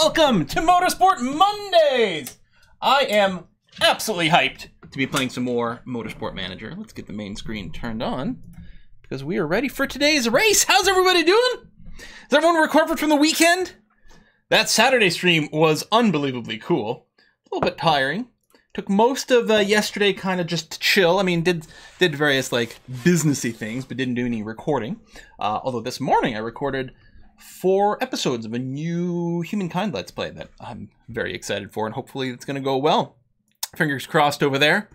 welcome to Motorsport Mondays! I am absolutely hyped to be playing some more Motorsport Manager. Let's get the main screen turned on, because we are ready for today's race. How's everybody doing? Is everyone recovered from the weekend? That Saturday stream was unbelievably cool. A little bit tiring. Took most of yesterday kind of just to chill. I mean, did various like businessy things, but didn't do any recording. Although this morning I recorded 4 episodes of a new Humankind Let's Play that I'm very excited for, and hopefully it's going to go well. Fingers crossed over there.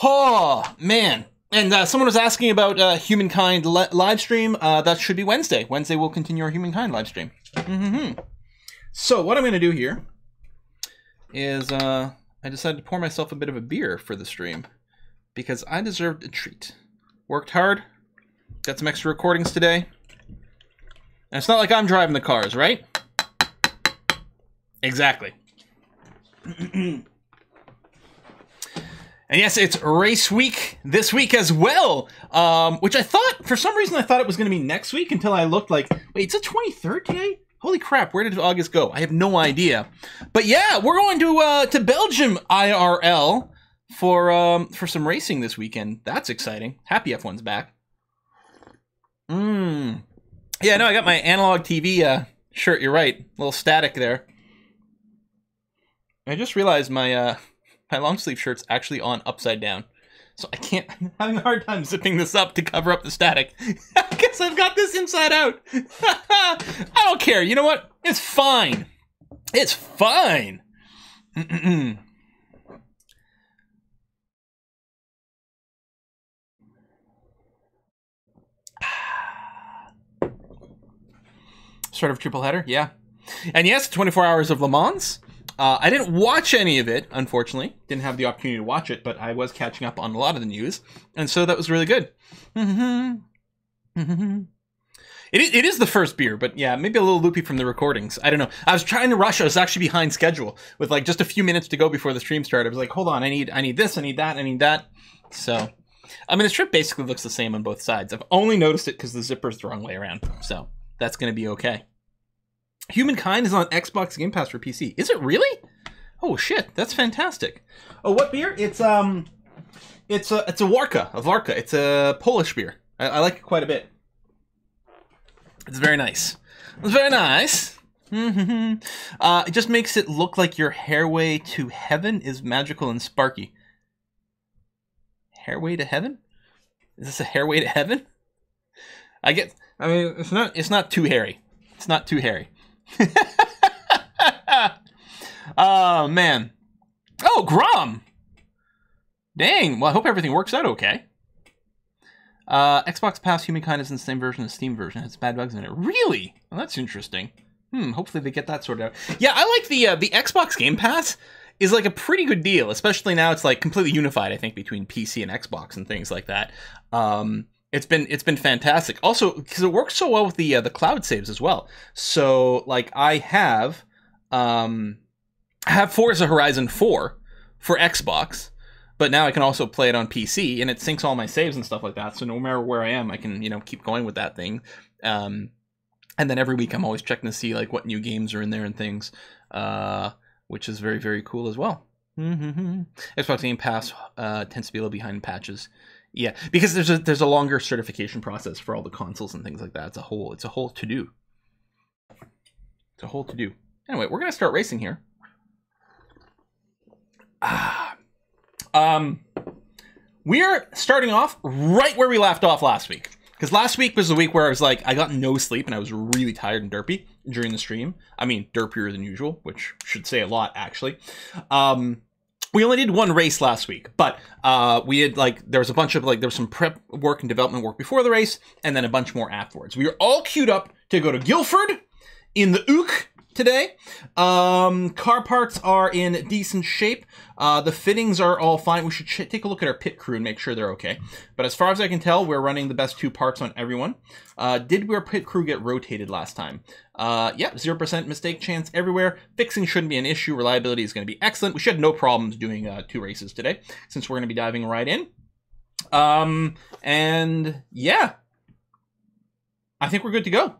Oh, man. And someone was asking about Humankind live stream. That should be Wednesday. Wednesday we'll continue our Humankind live stream. So what I'm going to do here is I decided to pour myself a bit of a beer for the stream because I deserved a treat. Worked hard. Got some extra recordings today. And it's not like I'm driving the cars, right? Exactly. And yes, it's race week this week as well, which I thought, for some reason, I thought it was going to be next week until I looked like, wait, it's the 23rd today? Holy crap, where did August go? I have no idea. But yeah, we're going to Belgium IRL for some racing this weekend. That's exciting. Happy F1's back. Yeah, no, I got my analog TV shirt. You're right. A little static there. I just realized my long sleeve shirt's actually on upside down. So I can't, I'm having a hard time zipping this up to cover up the static. I guess I've got this inside out. I don't care. You know what? It's fine. It's fine. Sort of triple header, yeah. And yes, 24 hours of Le Mans. I didn't watch any of it, unfortunately. Didn't have the opportunity to watch it, but I was catching up on a lot of the news. And so that was really good. It is the first beer, but yeah, maybe a little loopy from the recordings. I don't know. I was trying to rush. I was actually behind schedule with like just a few minutes to go before the stream started. I was like, hold on, I need this, I need that, I need that. So, I mean, the strip basically looks the same on both sides. I've only noticed it because the zipper's the wrong way around. So, that's going to be okay. Humankind is on Xbox Game Pass for PC. Is it really? Oh shit, that's fantastic. Oh, what beer? It's a Warka. It's a Polish beer. I like it quite a bit. It's very nice. It's very nice. It just makes it look like your hairway to heaven is magical and sparky. Hairway to heaven? Is this a hairway to heaven? I mean, it's not too hairy. It's not too hairy. Oh, man. Oh, Grom! Dang, well, I hope everything works out okay. Xbox Pass Humankind is in the same version as Steam version. It has bad bugs in it. Really? Well, that's interesting. Hopefully they get that sorted out. Yeah, I like the Xbox Game Pass is like a pretty good deal, especially now it's like completely unified, I think, between PC and Xbox and things like that. It's been fantastic. Also, because it works so well with the cloud saves as well. So, like, I have Forza Horizon 4 for Xbox, but now I can also play it on PC, and it syncs all my saves and stuff like that. So no matter where I am, I can, you know, keep going with that thing. And then every week I'm always checking to see like what new games are in there and things, which is very, very cool as well. Xbox Game Pass tends to be a little behind in patches. Yeah, because there's a longer certification process for all the consoles and things like that. It's a whole to do. It's a whole to do. Anyway, we're gonna start racing here. We're starting off right where we left off last week. Because last week was the week where I was like, I got no sleep and I was really tired and derpy during the stream. I mean, derpier than usual, which should say a lot, actually. We only did one race last week, but we had there was a bunch of there was some prep work and development work before the race, and then a bunch more afterwards. We were all queued up to go to Guildford in the Ook today. Car parts are in decent shape. The fittings are all fine. We should take a look at our pit crew and make sure they're okay. But as far as I can tell, we're running the best 2 parts on everyone. Did our pit crew get rotated last time? Yeah, 0% mistake chance everywhere. Fixing shouldn't be an issue. Reliability is going to be excellent. We should have no problems doing 2 races today, since we're going to be diving right in. And yeah, I think we're good to go.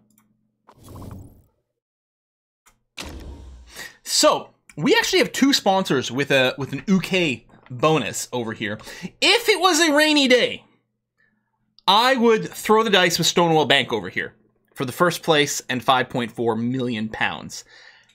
So we actually have 2 sponsors with an UK bonus over here. If it was a rainy day, I would throw the dice with Stonewall Bank over here for the first place and £5.4 million.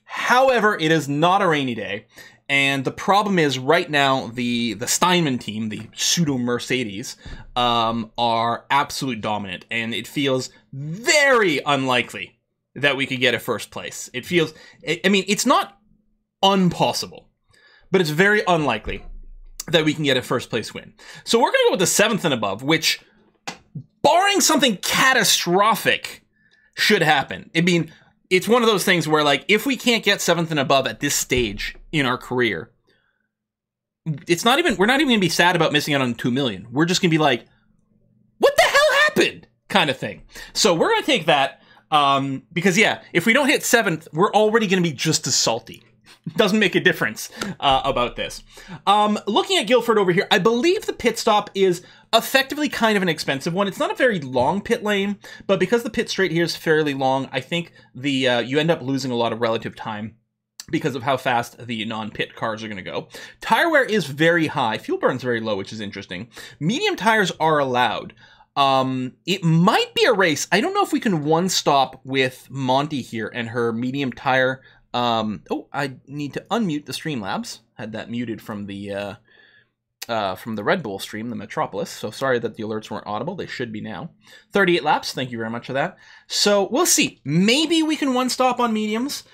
However, it is not a rainy day, and the problem is right now the Steinman team, the pseudo Mercedes, are absolute dominant, and it feels very unlikely that we could get a first place. It feels, I mean, it's not impossible, but it's very unlikely that we can get a first place win. So we're gonna go with the 7th and above, which, barring something catastrophic, should happen. I mean, it's one of those things where, like, if we can't get 7th and above at this stage in our career, we're not even gonna be sad about missing out on 2 million. We're just gonna be like, what the hell happened? Kind of thing. So we're gonna take that, because yeah, if we don't hit 7th, we're already gonna be just as salty. Doesn't make a difference about this. Looking at Guildford over here, I believe the pit stop is effectively kind of an expensive one. It's not a very long pit lane, but because the pit straight here is fairly long, I think the you end up losing a lot of relative time because of how fast the non-pit cars are going to go. Tire wear is very high. Fuel burn's very low, which is interesting. Medium tires are allowed. It might be a race. I don't know if we can one stop with Monty here and her medium tire. Oh, I need to unmute the Streamlabs. Had that muted from the Red Bull stream, the Metropolis. So sorry that the alerts weren't audible. They should be now. 38 laps. Thank you very much for that. So we'll see. Maybe we can one stop on mediums.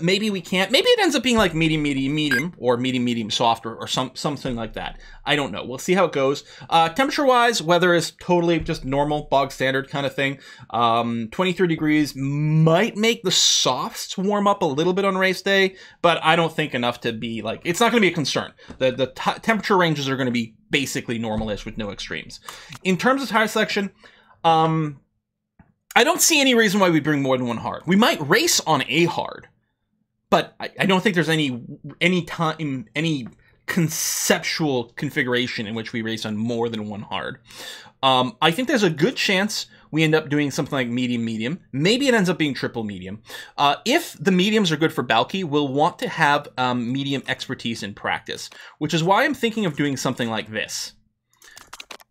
Maybe we can't. Maybe it ends up being like medium, medium, medium, or medium, medium, soft, or something like that. I don't know. We'll see how it goes. Temperature-wise, weather is totally just normal, bog standard kind of thing. 23 degrees might make the softs warm up a little bit on race day, but I don't think enough to be like, it's not going to be a concern. The temperature ranges are going to be basically normal-ish with no extremes. In terms of tire selection, I don't see any reason why we bring more than one hard. We might race on a hard, but I don't think there's any conceptual configuration in which we race on more than one hard. I think there's a good chance we end up doing something like medium-medium. Maybe it ends up being triple medium. If the mediums are good for Balky, we'll want to have medium expertise in practice, which is why I'm thinking of doing something like this.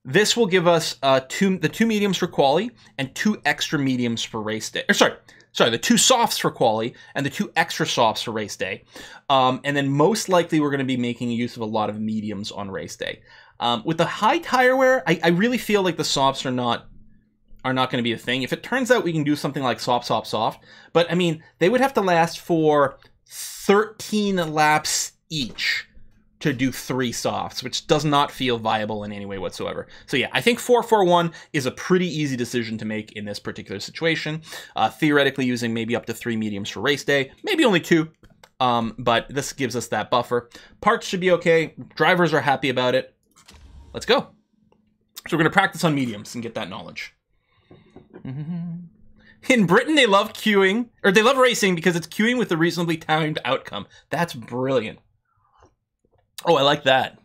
This will give us the 2 mediums for quali and 2 extra mediums for race day. Or sorry, the 2 softs for quali and the 2 extra softs for race day. And then most likely we're going to be making use of a lot of mediums on race day. With the high tire wear, I really feel like the softs are not going to be a thing. If it turns out we can do something like soft, but I mean, they would have to last for 13 laps each to do 3 softs, which does not feel viable in any way whatsoever. So yeah, I think 4-4-1 is a pretty easy decision to make in this particular situation. Theoretically using maybe up to 3 mediums for race day, maybe only 2, but this gives us that buffer. Parts should be okay. Drivers are happy about it. Let's go. So we're going to practice on mediums and get that knowledge. In Britain, they love queuing, or they love racing because it's queuing with a reasonably timed outcome. That's brilliant. Oh, I like that.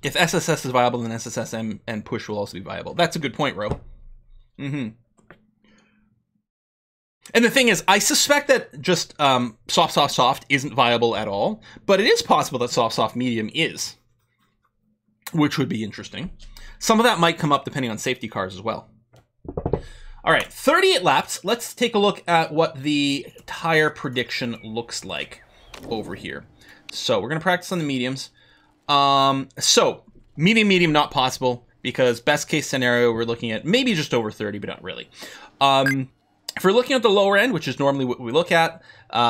If SSS is viable, then SSSM and push will also be viable. That's a good point, Ro. And the thing is, I suspect that just soft isn't viable at all, but it is possible that soft medium is, which would be interesting. Some of that might come up depending on safety cars as well. All right, 38 laps. Let's take a look at what the tire prediction looks like over here. So we're going to practice on the mediums. So medium, not possible because best case scenario, we're looking at maybe just over 30, but not really. If we're looking at the lower end, which is normally what we look at,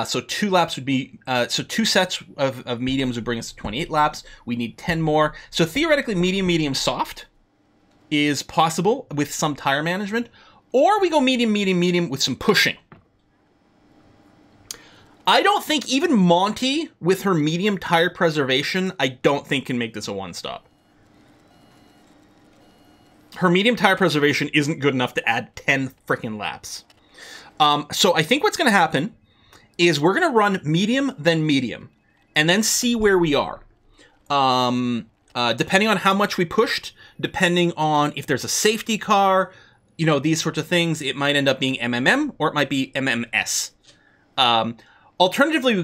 so 2 laps would be, so 2 sets of mediums would bring us to 28 laps. We need 10 more. So theoretically, medium, soft is possible with some tire management, or we go medium with some pushing. I don't think even Monty, with her medium tire preservation, I don't think can make this a one-stop. Her medium tire preservation isn't good enough to add 10 freaking laps. So I think what's going to happen is we're going to run medium, and then see where we are. Depending on how much we pushed, depending on if there's a safety car, you know, these sorts of things, it might end up being MMM or it might be MMS. Alternatively,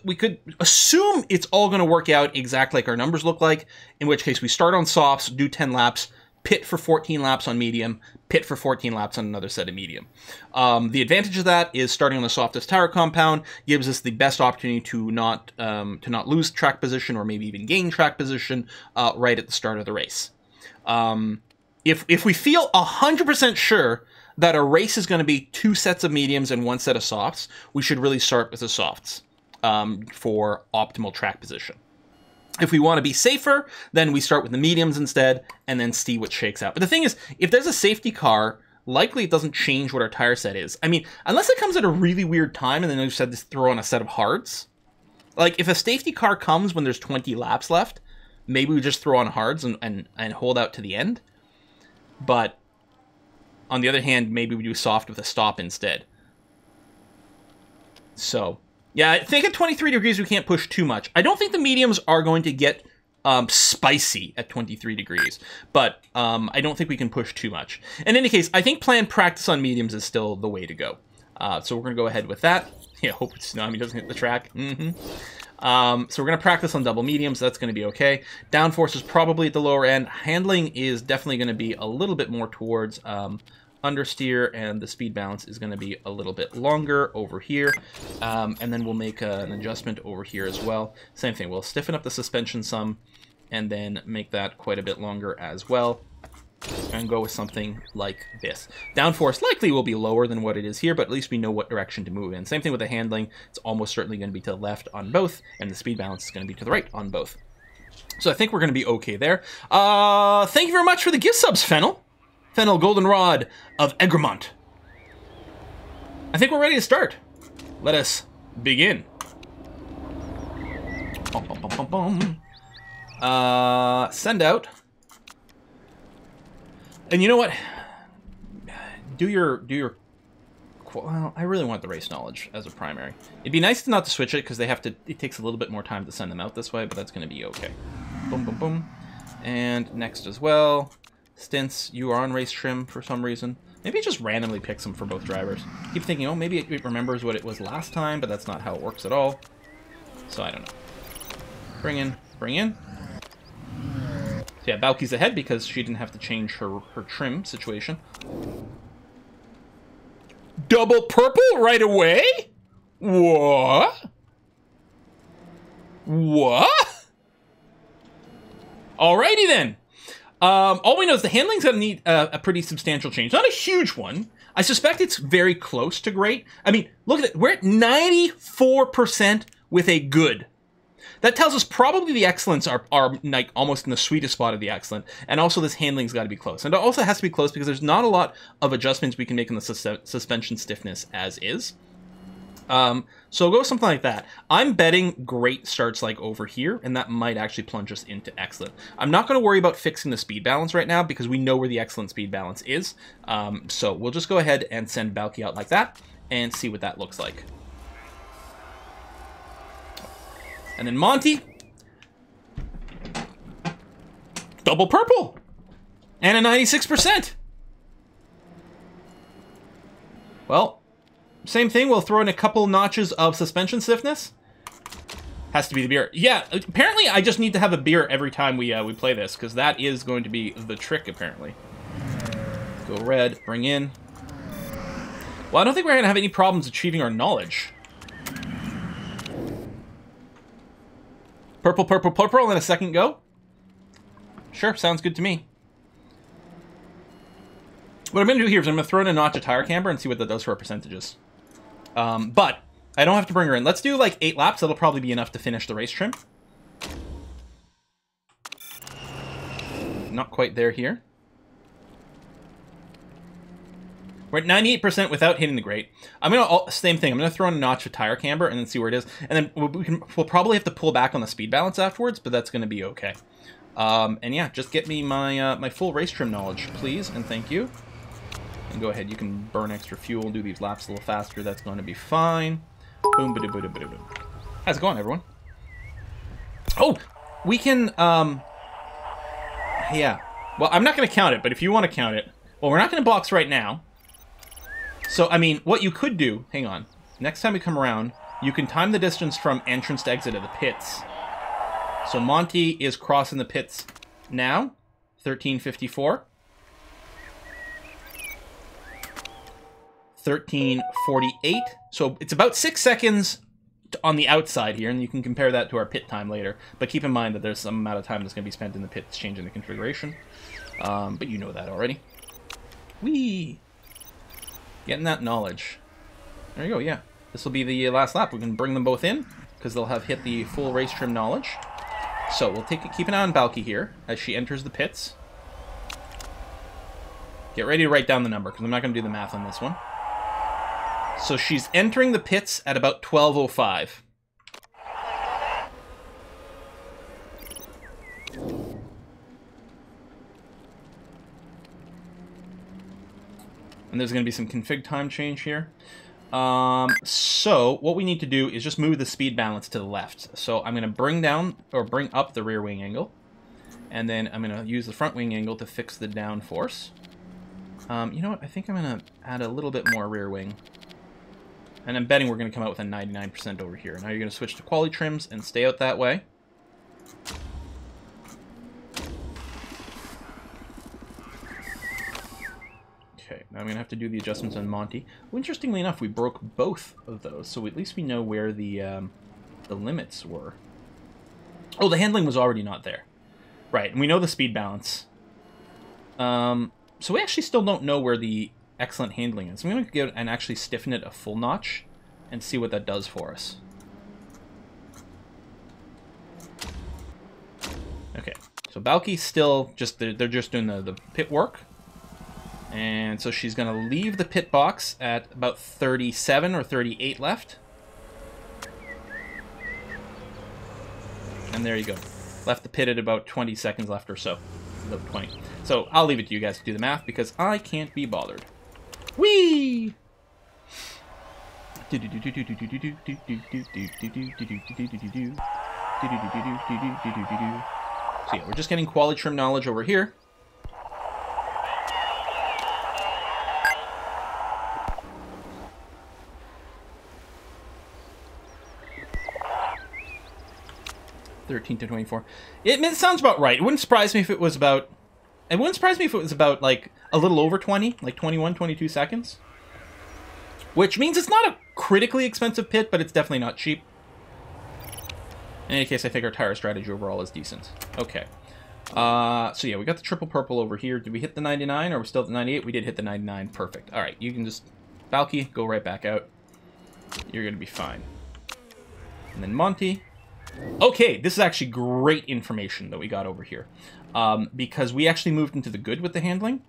we could assume it's all going to work out exactly like our numbers look like, in which case we start on softs, do 10 laps, pit for 14 laps on medium, pit for 14 laps on another set of medium. The advantage of that is starting on the softest tire compound gives us the best opportunity to not lose track position or maybe even gain track position right at the start of the race. If we feel 100% sure that a race is going to be 2 sets of mediums and 1 set of softs, we should really start with the softs for optimal track position. If we want to be safer, then we start with the mediums instead and then see what shakes out. But the thing is, if there's a safety car, likely it doesn't change what our tire set is. I mean, unless it comes at a really weird time and then we said to throw on a set of hards. Like, if a safety car comes when there's 20 laps left, maybe we just throw on hards and hold out to the end. But on the other hand, maybe we do soft with a stop instead. So, yeah, I think at 23 degrees we can't push too much. I don't think the mediums are going to get spicy at 23 degrees, but I don't think we can push too much. In any case, I think planned practice on mediums is still the way to go. So we're going to go ahead with that. Yeah, hope Tsunami doesn't hit the track. So we're going to practice on double mediums. That's going to be okay. Downforce is probably at the lower end. Handling is definitely going to be a little bit more towards understeer, and the speed balance is going to be a little bit longer over here. And then we'll make an adjustment over here as well. Same thing. We'll stiffen up the suspension some and then make that quite a bit longer as well. And go with something like this. Downforce likely will be lower than what it is here, but at least we know what direction to move in. Same thing with the handling. It's almost certainly going to be to the left on both, and the speed balance is going to be to the right on both. So I think we're going to be okay there. Thank you very much for the gift subs, Fennel. Fennel Goldenrod of Egremont. I think we're ready to start. Let us begin. Send out. And you know what? Do your. Well, I really want the race knowledge as a primary. It'd be nice not to switch it because it takes a little bit more time to send them out this way, but that's going to be okay. Boom, boom, boom. And next as well, Stints, you are on race trim for some reason. Maybe it just randomly picks them for both drivers. Keep thinking, oh, maybe it remembers what it was last time, but that's not how it works at all. So I don't know. Bring in, bring in. Yeah, Balky's ahead because she didn't have to change her trim situation. Double purple right away? What? What? Alrighty then. All we know is the handling's going to need a pretty substantial change. Not a huge one. I suspect it's very close to great. I mean, look at it. We're at 94% with a good. That tells us probably the excellents are like almost in the sweetest spot of the excellent, and also this handling's got to be close. And it also has to be close because there's not a lot of adjustments we can make in the suspension stiffness as is. So we'll go with something like that. I'm betting great starts like over here, and that might actually plunge us into excellent. I'm not going to worry about fixing the speed balance right now because we know where the excellent speed balance is. So we'll just go ahead and send Balky out like that and see what that looks like. And then Monty, double purple, and a 96%. Well, same thing. We'll throw in a couple notches of suspension stiffness. Has to be the beer. Yeah, apparently I just need to have a beer every time we play this, because that is going to be the trick, apparently. Go red, bring in. Well, I don't think we're going to have any problems achieving our knowledge. Purple, purple, purple, and a second go. Sure, sounds good to me. What I'm going to do here is I'm going to throw in a notch of tire camber and see what that does for our percentages. But I don't have to bring her in. Let's do like 8 laps. That'll probably be enough to finish the race trim. Not quite there here. We're at 98% without hitting the grate. I'm gonna same thing. I'm gonna throw in a notch of tire camber and then see where it is, and then we'll probably have to pull back on the speed balance afterwards, but that's gonna be okay. And yeah, just get me my my full race trim knowledge, please, and thank you. And go ahead. You can burn extra fuel, do these laps a little faster. That's going to be fine. Boom, ba boom, boom. How's it going, everyone? Oh, we can. Yeah. Well, I'm not gonna count it, but if you want to count it. Well, we're not going to box right now. So, I mean, what you could do... Hang on. Next time we come around, you can time the distance from entrance to exit of the pits. So Monty is crossing the pits now. 13:54. 13:48. So it's about 6 seconds on the outside here, and you can compare that to our pit time later. But keep in mind that there's some amount of time that's going to be spent in the pits changing the configuration. But you know that already. Whee! Getting that knowledge. There you go, yeah. This will be the last lap. We can bring them both in, because they'll have hit the full race trim knowledge. So we'll keep an eye on Balky here as she enters the pits. Get ready to write down the number, because I'm not going to do the math on this one. So she's entering the pits at about 12:05. And there's going to be some config time change here. So what we need to do is just move the speed balance to the left. So I'm going to bring down or bring up the rear wing angle. And then I'm going to use the front wing angle to fix the downforce. You know what? I think I'm going to add a little bit more rear wing. And I'm betting we're going to come out with a 99% over here. Now you're going to switch to quality trims and stay out that way. Okay, now I'm going to have to do the adjustments on Monty. Well, interestingly enough, we broke both of those, so at least we know where the limits were. Oh, the handling was already not there. Right, and we know the speed balance. So we actually still don't know where the excellent handling is. I'm going to go and actually stiffen it a full notch and see what that does for us. Okay, so Balky's still just, they're just doing the pit work. And so she's going to leave the pit box at about 37 or 38 left. And there you go. Left the pit at about 20 seconds left or so. About 20. So I'll leave it to you guys to do the math because I can't be bothered. Whee! So yeah, we're just getting quality trim knowledge over here. $13 to $24. It sounds about right. It wouldn't surprise me if it was about... It wouldn't surprise me if it was about, like, a little over 20, like 21, 22 seconds. Which means it's not a critically expensive pit, but it's definitely not cheap. In any case, I think our tire strategy overall is decent. Okay. So yeah, we got the triple purple over here. Did we hit the 99, or are we still at the 98? We did hit the 99. Perfect. All right, you can just... Balky, go right back out. You're going to be fine. And then Monty... Okay, this is actually great information that we got over here. Because we actually moved into the good with the handling.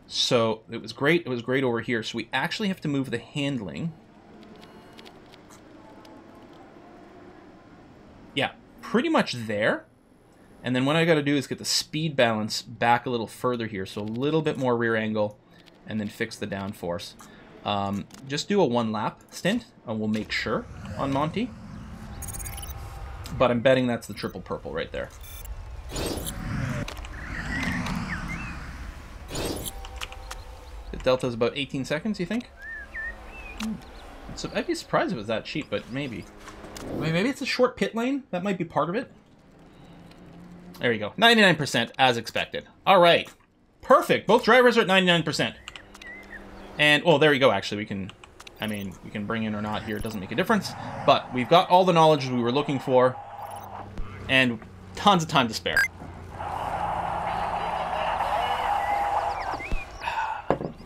So it was great. It was great over here. So we actually have to move the handling. Yeah, pretty much there. And then what I got to do is get the speed balance back a little further here. So a little bit more rear angle and then fix the downforce. Just do a 1 lap stint and we'll make sure on Monty. But I'm betting that's the triple purple right there. The delta is about 18 seconds, you think? So I'd be surprised if it was that cheap, but maybe. Maybe it's a short pit lane. That might be part of it. There you go. 99% as expected. All right. Perfect. Both drivers are at 99%. And, well, there you go, actually. We can... I mean, we can bring in or not here. It doesn't make a difference. But we've got all the knowledge we were looking for. And tons of time to spare.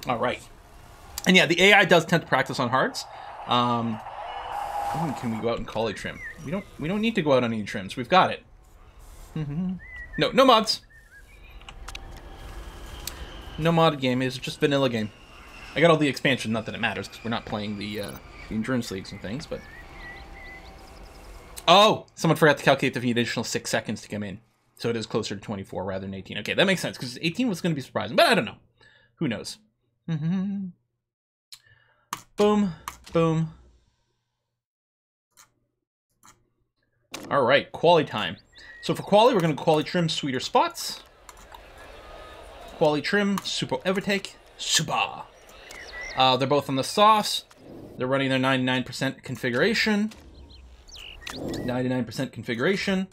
All right. And yeah, the AI does tend to practice on hards. Can we go out and quality trim? We don't need to go out on any trims. We've got it. No mods. No modded game. It's just vanilla game. I got all the expansion, not that it matters, because we're not playing the endurance leagues and things, but... Oh! Someone forgot to calculate the additional 6 seconds to come in. So it is closer to 24 rather than 18. Okay, that makes sense, because 18 was going to be surprising, but I don't know. Who knows? Boom. Boom. Alright, quality time. So for quality, we're going to quality trim sweeter spots. Quality trim, super overtake. Super. They're both on the softs. They're running their 99% configuration. 99% configuration.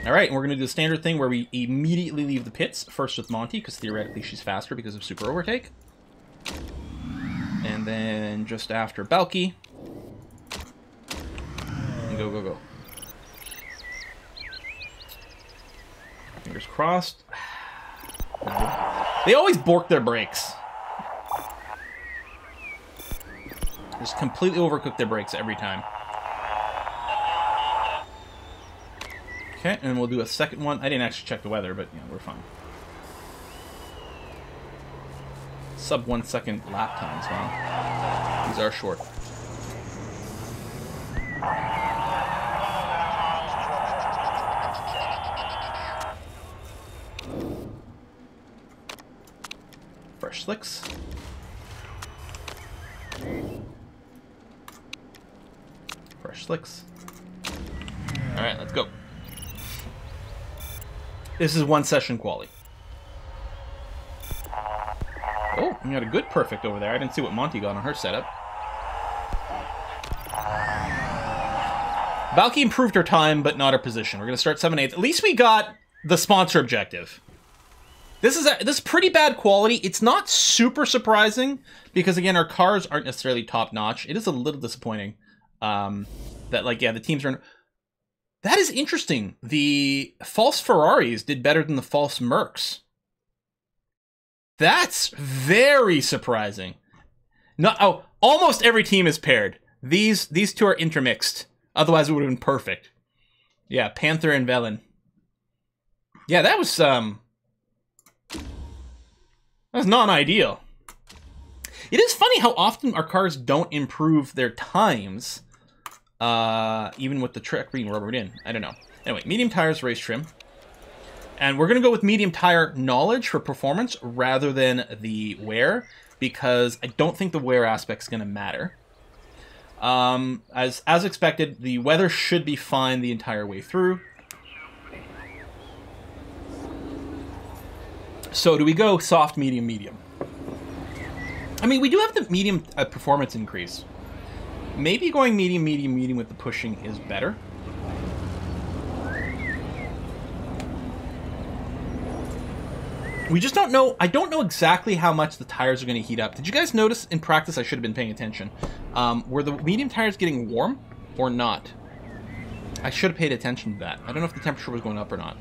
All right, and we're going to do the standard thing where we immediately leave the pits, first with Monty, because theoretically she's faster because of super overtake. And then just after Balky. And go, go, go. Fingers crossed. They always bork their brakes. Just completely overcook their brakes every time. Okay, and we'll do a second one. I didn't actually check the weather, but we're fine. Sub 1 second lap times, wow. These are short. Fresh slicks. Fresh slicks. Alright, let's go. This is 1 session quality. Oh, you got a good perfect over there. I didn't see what Monty got on her setup. Valky improved her time, but not her position. We're going to start 7/8. At least we got the sponsor objective. This is pretty bad quality. It's not super surprising because, again, our cars aren't necessarily top-notch. It is a little disappointing that, like, yeah, the teams are... That is interesting. The false Ferraris did better than the false Mercs. That's very surprising. No, oh, almost every team is paired. These two are intermixed. Otherwise, it would have been perfect. Yeah, Panther and Velen. Yeah, that was not ideal. It is funny how often our cars don't improve their times. Even with the track being rubbered in. I don't know. Anyway, medium tires, race trim. And we're going to go with medium tire knowledge for performance rather than the wear, because I don't think the wear aspect is going to matter. As expected, the weather should be fine the entire way through. So do we go soft, medium, medium? I mean, we do have the medium performance increase. Maybe going medium, medium, medium with the pushing is better. We just don't know. I don't know exactly how much the tires are going to heat up. Did you guys notice in practice? I should have been paying attention. Were the medium tires getting warm or not? I should have paid attention to that. I don't know if the temperature was going up or not.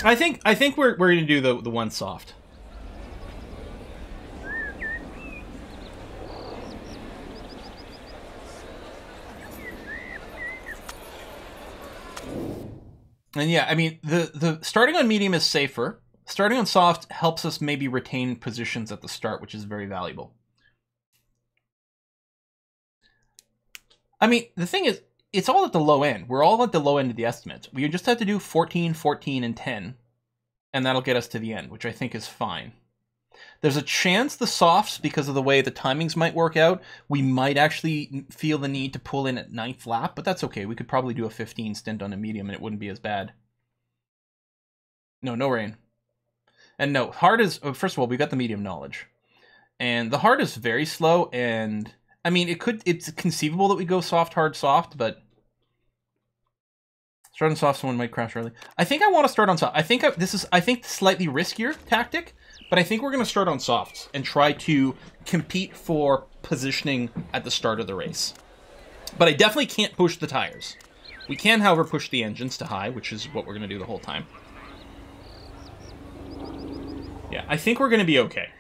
I think we're going to do the one soft. And yeah, I mean, the starting on medium is safer. Starting on soft helps us maybe retain positions at the start, which is very valuable. I mean, the thing is, it's all at the low end. We're all at the low end of the estimates. We just have to do 14, 14, and 10, and that'll get us to the end, which I think is fine. There's a chance the softs, because of the way the timings might work out, we might actually feel the need to pull in at 9th lap, but that's okay. We could probably do a 15 stint on a medium and it wouldn't be as bad. No rain. And no, hard is, first of all, we got the medium knowledge. And the hard is very slow, and I mean, it's conceivable that we go soft, hard, soft, but starting soft, someone might crash early. I think I want to start on soft. I think slightly riskier tactic. But I think we're going to start on softs and try to compete for positioning at the start of the race. But I definitely can't push the tires. We can, however, push the engines to high, which is what we're going to do the whole time. Yeah, I think we're going to be okay.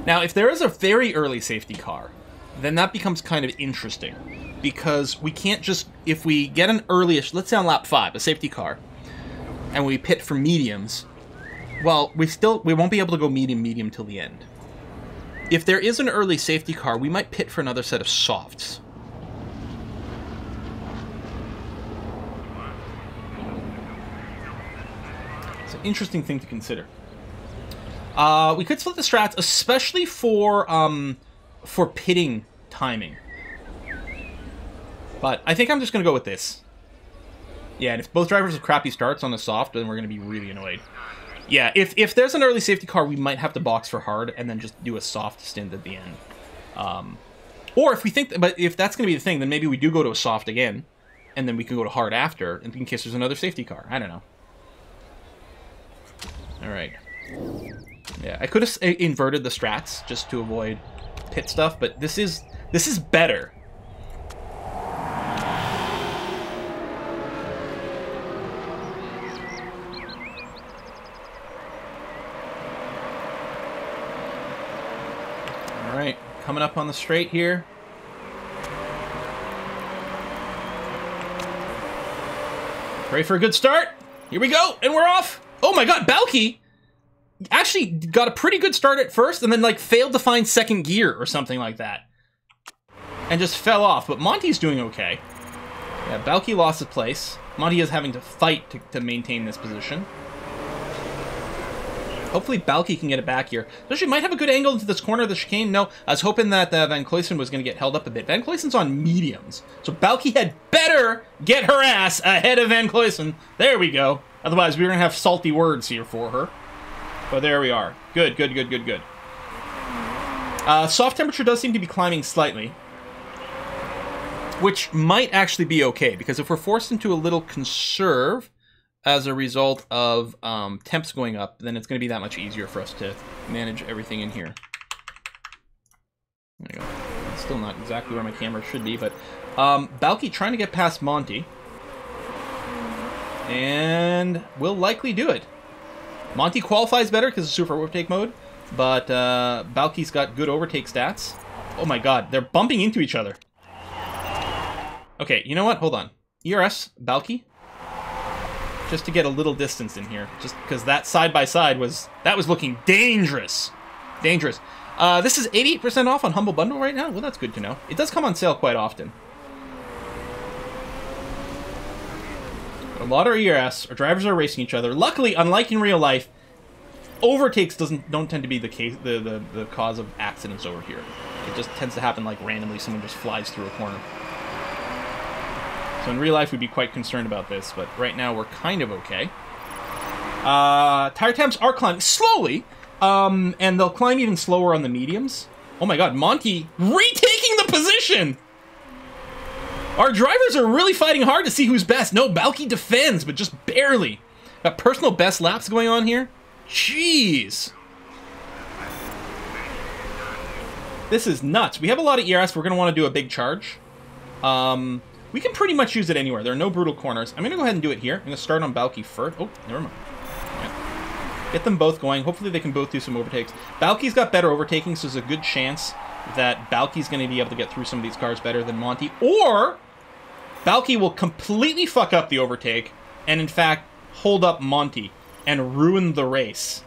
Now, if there is a very early safety car, then that becomes kind of interesting. Because we can't just, if we get an early-ish, let's say on lap 5, a safety car, and we pit for mediums, well, we won't be able to go medium till the end. If there is an early safety car, we might pit for another set of softs. It's an interesting thing to consider. We could split the strats, especially for pitting timing. But I think I'm just going to go with this. Yeah, and if both drivers have crappy starts on a soft, then we're going to be really annoyed. Yeah, if there's an early safety car, we might have to box for hard and then just do a soft stint at the end. Or if we think, but if that's going to be the thing, then maybe we do go to a soft again, and then we can go to hard after, in case there's another safety car. I don't know. All right. Yeah, I could have inverted the strats just to avoid pit stuff, but this is better. All right, coming up on the straight here. Ready for a good start? Here we go, and we're off. Oh my God, Balky actually got a pretty good start at first, and then like failed to find second gear or something like that, and just fell off. But Monty's doing okay. Yeah, Balky lost his place. Monty is having to fight to maintain this position. Hopefully Balky can get it back here. Especially might have a good angle into this corner of the chicane. No, I was hoping that Van Cloysen was going to get held up a bit. Van Cloysen's on mediums, so Balky had better get her ass ahead of Van Cloysen. There we go. Otherwise, we're going to have salty words here for her. But there we are. Good, good, good, good, good. Soft temperature does seem to be climbing slightly, which might actually be okay, because if we're forced into a little conserve as a result of temps going up, then it's going to be that much easier for us to manage everything in here. There you go. It's still not exactly where my camera should be, but Balky trying to get past Monty. And will likely do it. Monty qualifies better because of super overtake mode, but Balky's got good overtake stats. Oh my God, they're bumping into each other. Okay, you know what? Hold on. ERS, Balky. Just to get a little distance in here, just because that side-by-side was looking dangerous. Dangerous. This is 88% off on Humble Bundle right now? Well, that's good to know. It does come on sale quite often. A lot of ERS, our drivers are racing each other. Luckily, unlike in real life, overtakes don't tend to be the case, the cause of accidents over here. It just tends to happen like randomly, someone just flies through a corner. So in real life, we'd be quite concerned about this, but right now we're kind of okay. Tire temps are climbing slowly, and they'll climb even slower on the mediums. Oh my God, Monty retaking the position! Our drivers are really fighting hard to see who's best. No, Balky defends, but just barely. Got personal best laps going on here. Jeez. This is nuts. We have a lot of ERS. We're going to want to do a big charge. We can pretty much use it anywhere. There are no brutal corners. I'm going to go ahead and do it here. I'm going to start on Balky first. Oh, never mind. Yeah. Get them both going. Hopefully they can both do some overtakes. Balky's got better overtaking, so there's a good chance that Balky's going to be able to get through some of these cars better than Monty. Or Balky will completely fuck up the overtake and, in fact, hold up Monty and ruin the race.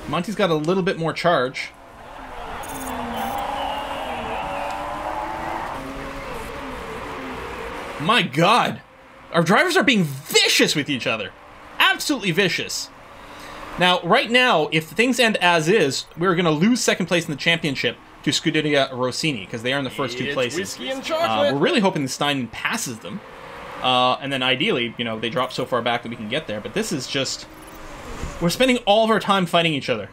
Monty's got a little bit more charge. My God, our drivers are being vicious with each other. Absolutely vicious. Now, right now, if things end as is, we're going to lose second place in the championship to Scuderia Rossini, because they are in the first two places. We're really hoping the Stein passes them. And then ideally, you know, they drop so far back that we can get there. But this is just... we're spending all of our time fighting each other.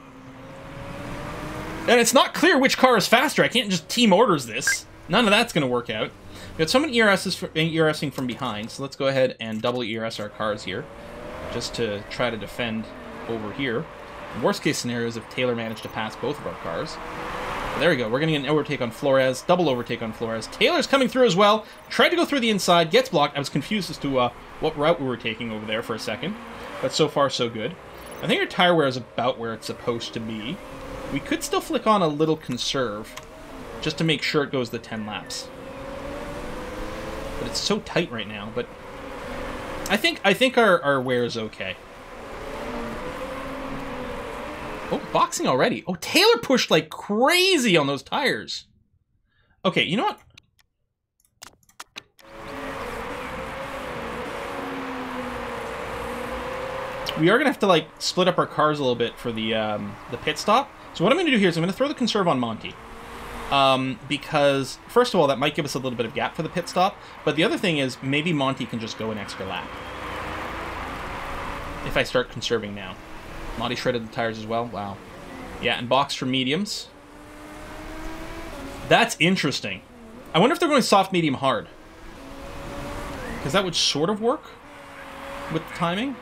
And it's not clear which car is faster. I can't just team orders this. None of that's going to work out. We got someone ERSing from behind, so let's go ahead and double ERS our cars here, just to try to defend over here. Worst case scenario is if Taylor managed to pass both of our cars. But there we go. We're going to get an overtake on Flores, double overtake on Flores. Taylor's coming through as well. Tried to go through the inside, gets blocked. I was confused as to what route we were taking over there for a second, but so far so good. I think our tire wear is about where it's supposed to be. We could still flick on a little conserve, just to make sure it goes the 10 laps. But it's so tight right now, but I think our wear is okay. Oh, boxing already. Oh, Taylor pushed like crazy on those tires. Okay, you know what? We are going to have to like split up our cars a little bit for the pit stop. So what I'm going to do here is I'm going to throw the conserve on Monty. Because, first of all, that might give us a little bit of gap for the pit stop, but the other thing is maybe Monty can just go an extra lap. If I start conserving now. Monty shredded the tires as well. Wow. Yeah, and boxed for mediums. That's interesting. I wonder if they're going soft, medium, hard. Because that would sort of work with the timing.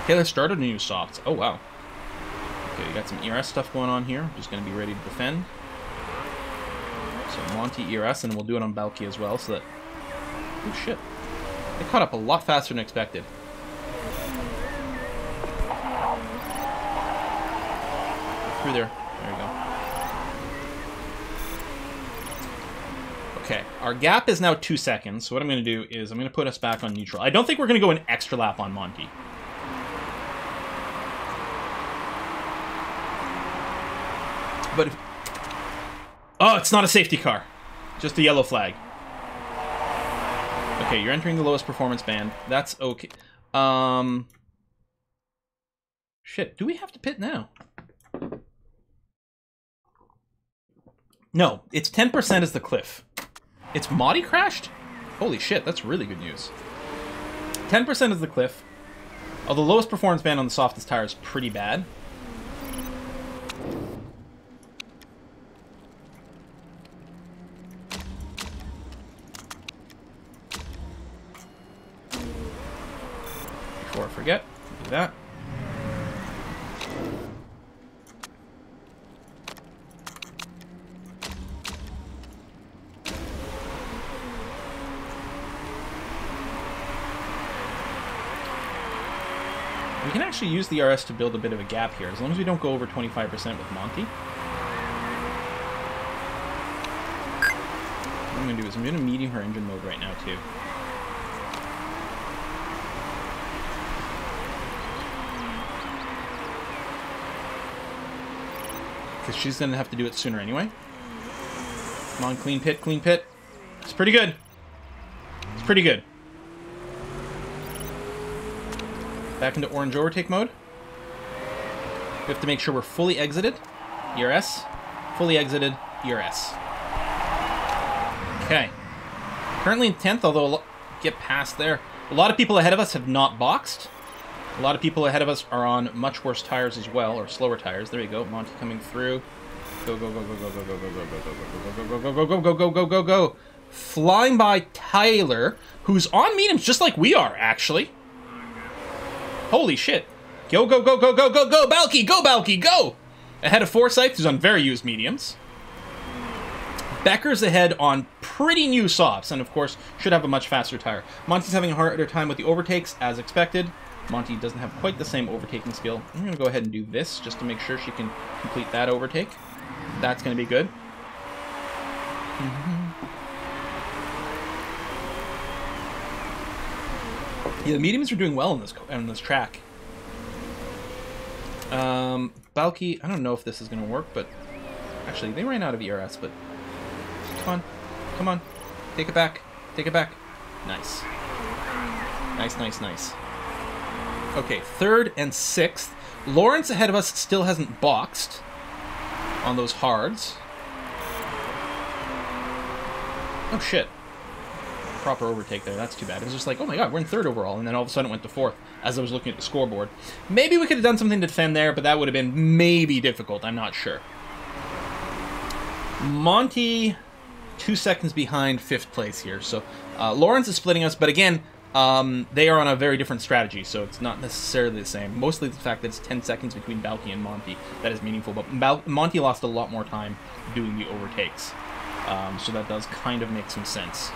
Okay, let's start a new softs. Oh, wow. Okay, we got some ERS stuff going on here. Just going to be ready to defend. So Monty ERS, and we'll do it on Balky as well, so that... Oh, shit. They caught up a lot faster than expected. Through there. There we go. Okay, our gap is now 2 seconds, so what I'm going to do is I'm going to put us back on neutral. I don't think we're going to go an extra lap on Monty. But if... Oh, it's not a safety car. Just a yellow flag. Okay, you're entering the lowest performance band. That's okay. Shit, do we have to pit now? No, it's 10% is the cliff. It's Monty crashed? Holy shit, that's really good news. 10% is the cliff. Although the lowest performance band on the softest tire is pretty bad. Before I forget, do that. We can actually use the RS to build a bit of a gap here, as long as we don't go over 25% with Monty. What I'm going to do is I'm going to medium her engine mode right now, too. Because she's going to have to do it sooner anyway. Come on, clean pit, clean pit. It's pretty good. It's pretty good. Back into orange overtake mode. We have to make sure we're fully exited. ERS. Fully exited. ERS. Okay. Currently in 10th, although get past there. A lot of people ahead of us have not boxed. A lot of people ahead of us are on much worse tires as well, or slower tires. There you go. Monty coming through. Go, go, go, go, go, go, go, go, go, go, go, go, go, go, go, go, go, go, go, go. Flying by Tyler, who's on mediums just like we are, actually. Holy shit. Go, go, go, go, go, go, go, Balky, go, Balky, go! Ahead of Forsyth, who's on very used mediums. Becker's ahead on pretty new softs, and of course, should have a much faster tire. Monty's having a harder time with the overtakes, as expected. Monty doesn't have quite the same overtaking skill. I'm going to go ahead and do this, just to make sure she can complete that overtake. That's going to be good. Yeah, the mediums are doing well in this track. Balky, I don't know if this is going to work, but... Actually, they ran out of ERS, but... Come on. Come on. Take it back. Take it back. Nice. Nice, nice, nice. Okay, 3rd and 6th. Lawrence ahead of us still hasn't boxed on those hards. Oh, shit. Proper overtake there. That's too bad. It was just like, oh my god, we're in 3rd overall, and then all of a sudden it went to 4th as I was looking at the scoreboard. Maybe we could have done something to defend there, but that would have been maybe difficult. I'm not sure. Monty, 2 seconds behind 5th place here. So Lawrence is splitting us, but again, they are on a very different strategy, so it's not necessarily the same. Mostly the fact that it's 10 seconds between Balky and Monty that is meaningful, but Monty lost a lot more time doing the overtakes. So that does kind of make some sense.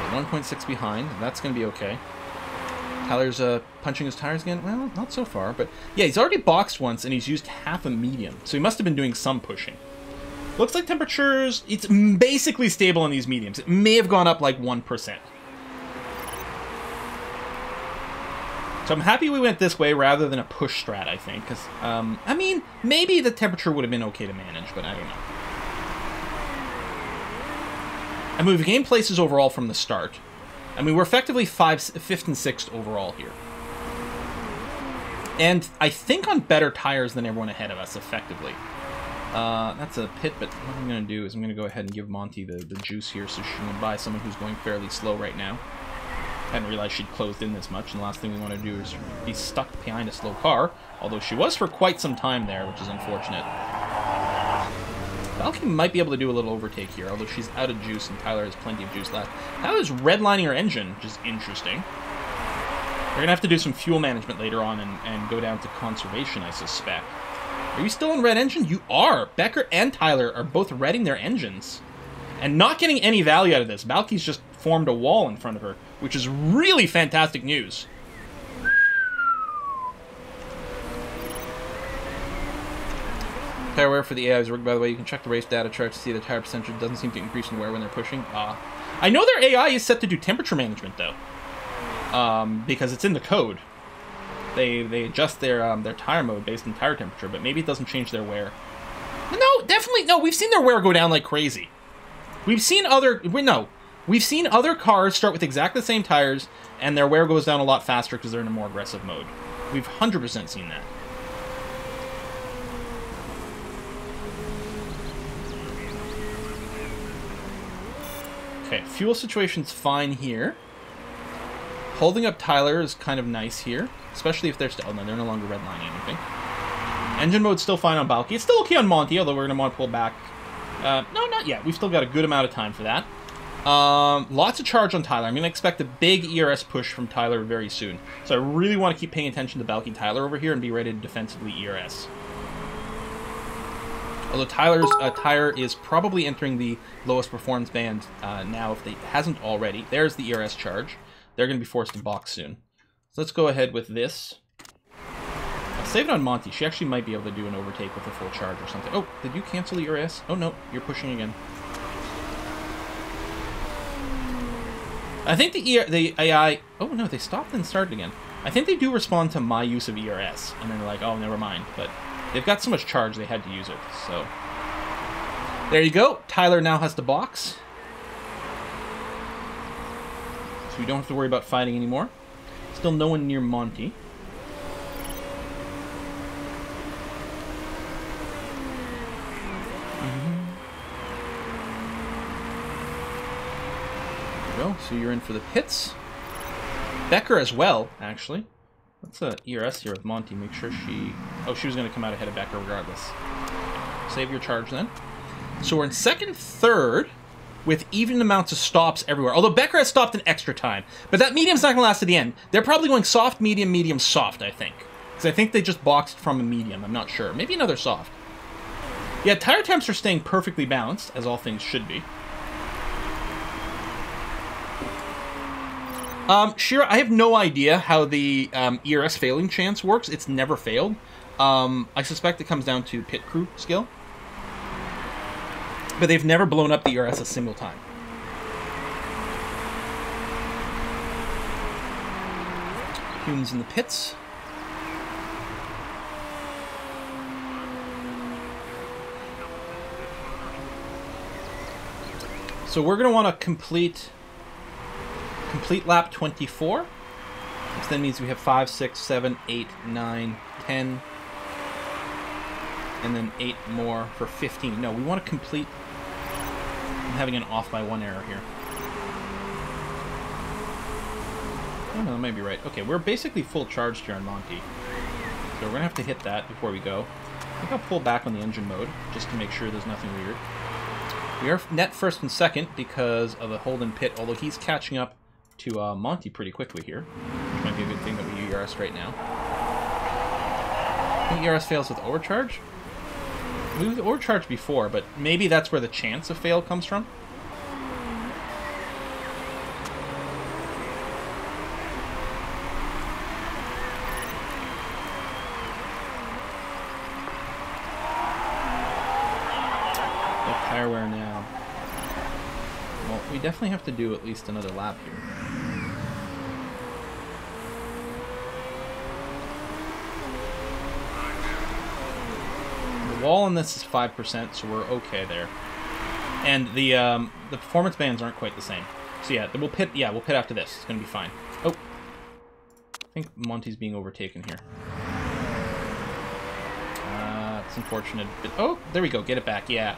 1.6 behind. That's going to be okay. Tyler's punching his tires again. Well, not so far, but yeah, he's already boxed once, and he's used half a medium, so he must have been doing some pushing. Looks like temperatures, it's basically stable on these mediums. It may have gone up like 1%. So I'm happy we went this way rather than a push strat, I think, because, I mean, maybe the temperature would have been okay to manage, but I don't know. I mean, we've gained places overall from the start. I mean, we're effectively 5th and 6th overall here. And I think on better tires than everyone ahead of us, effectively. That's a pit, but what I'm going to do is I'm going to go ahead and give Monty the juice here so she can buy someone who's going fairly slow right now. I hadn't realized she'd closed in this much, and the last thing we want to do is be stuck behind a slow car, although she was for quite some time there, which is unfortunate. Valky might be able to do a little overtake here, although she's out of juice and Tyler has plenty of juice left. Tyler's redlining her engine, which is interesting. We're going to have to do some fuel management later on and go down to conservation, I suspect. Are you still in red engine? You are! Becker and Tyler are both redding their engines. And not getting any value out of this. Valky's just formed a wall in front of her, which is really fantastic news. Tire wear for the AI is rigged, by the way. You can check the race data chart to see the tire percentage doesn't seem to increase in wear when they're pushing. I know their AI is set to do temperature management, though. Because it's in the code. They adjust their tire mode based on tire temperature, but maybe it doesn't change their wear. No, definitely no. We've seen their wear go down like crazy. We've seen other cars start with exactly the same tires, and their wear goes down a lot faster because they're in a more aggressive mode. We've 100% seen that. Okay, fuel situation's fine here. Holding up Tyler is kind of nice here, especially if they're still... Oh, no, they're no longer redlining anything. Engine mode's still fine on Balky. It's still okay on Monty, although we're going to want to pull back. No, not yet. We've still got a good amount of time for that. Lots of charge on Tyler. I'm going to expect a big ERS push from Tyler very soon. So I really want to keep paying attention to Balky Tyler over here and be ready to defensively ERS. Although Tyler's tire is probably entering the lowest performance band now, if it hasn't already. There's the ERS charge. They're going to be forced to box soon. So let's go ahead with this. I'll save it on Monty. She actually might be able to do an overtake with a full charge or something. Oh, did you cancel ERS? Oh, no. You're pushing again. I think the AI... Oh, no. They stopped and started again. I think they do respond to my use of ERS. And then they're like, oh, never mind. But they've got so much charge, they had to use it. So there you go. Tyler now has to box. So we don't have to worry about fighting anymore. Still no one near Monty. There you go. So you're in for the pits. Becker as well, actually. Let's ERS here with Monty. Make sure she... Oh, she was going to come out ahead of Becker regardless. Save your charge then. So we're in second, third, with even amounts of stops everywhere. Although Becker has stopped an extra time. But that medium's not going to last to the end. They're probably going soft, medium, medium, soft, I think. Because I think they just boxed from a medium. I'm not sure. Maybe another soft. Yeah, tire temps are staying perfectly balanced, as all things should be. Shira, I have no idea how the ERS failing chance works. It's never failed. I suspect it comes down to pit crew skill. But they've never blown up the ERS a single time. Humans in the pits. So we're going to want to complete lap 24. Which then means we have 5, 6, 7, 8, 9, 10. And then 8 more for 15. No, we want to complete... I'm having an off by 1 error here. Oh, no, that might be right. Okay, we're basically full charged here on Monty. So we're going to have to hit that before we go. I think I'll pull back on the engine mode, just to make sure there's nothing weird. We are net first and second because of the Holden pit, although he's catching up to Monty pretty quickly here. Which might be a good thing that we ERS right now. I think ERS fails with overcharge. We've overcharged before, but maybe that's where the chance of fail comes from. Tire wear now. Well, we definitely have to do at least another lap here. The wall on this is 5%, so we're okay there. And the performance bands aren't quite the same. So yeah, we'll pit. Yeah, we'll pit after this. It's gonna be fine. Oh, I think Monty's being overtaken here. It's unfortunate. But, oh, there we go. Get it back. Yeah,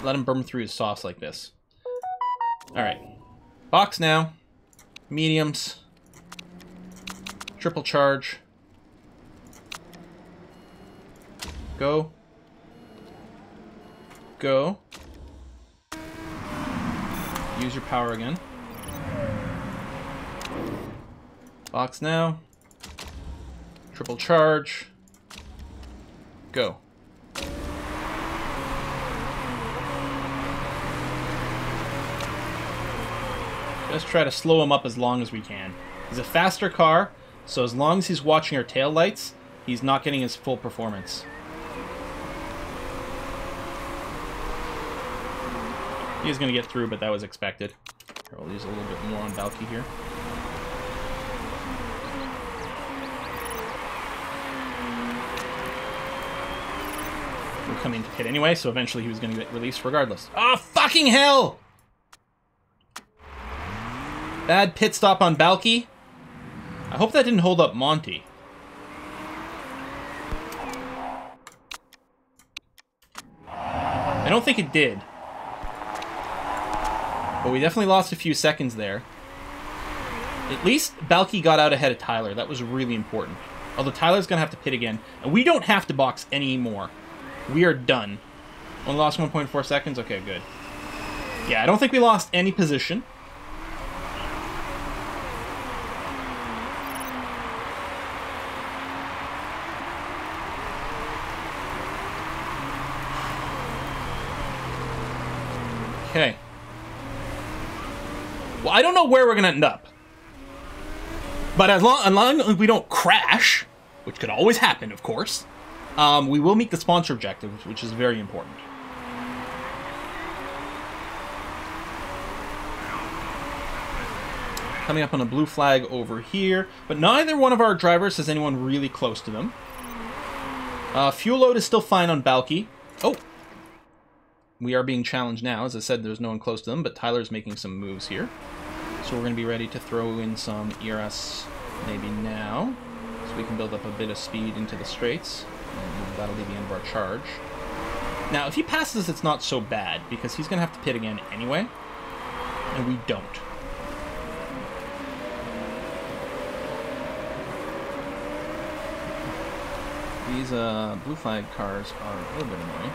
let him burn through his softs like this. All right, box now. Mediums. Triple charge. Go. Go. Use your power again. Box now. Triple charge. Go. Let's try to slow him up as long as we can. He's a faster car, so as long as he's watching our tail lights, he's not getting his full performance. He's going to get through, but that was expected. Here, we'll use a little bit more on Balky here. We're coming to pit anyway, so eventually he was going to get released regardless. Oh, fucking hell! Bad pit stop on Balky. I hope that didn't hold up Monty. I don't think it did. But we definitely lost a few seconds there. At least Balky got out ahead of Tyler. That was really important. Although Tyler's going to have to pit again. And we don't have to box anymore. We are done. Only lost 1.4 seconds? Okay, good. Yeah, I don't think we lost any position. Okay. Well, I don't know where we're going to end up. But as long as we don't crash, which could always happen, of course, we will meet the sponsor objective, which is very important. Coming up on a blue flag over here, but neither one of our drivers has anyone really close to them. Fuel load is still fine on Balky. Oh! We are being challenged now. As I said, there's no one close to them, but Tyler's making some moves here. So we're going to be ready to throw in some ERS maybe now, so we can build up a bit of speed into the straights. And that'll be the end of our charge. Now, if he passes, it's not so bad, because he's going to have to pit again anyway, and we don't. These blue flag cars are a little bit annoying.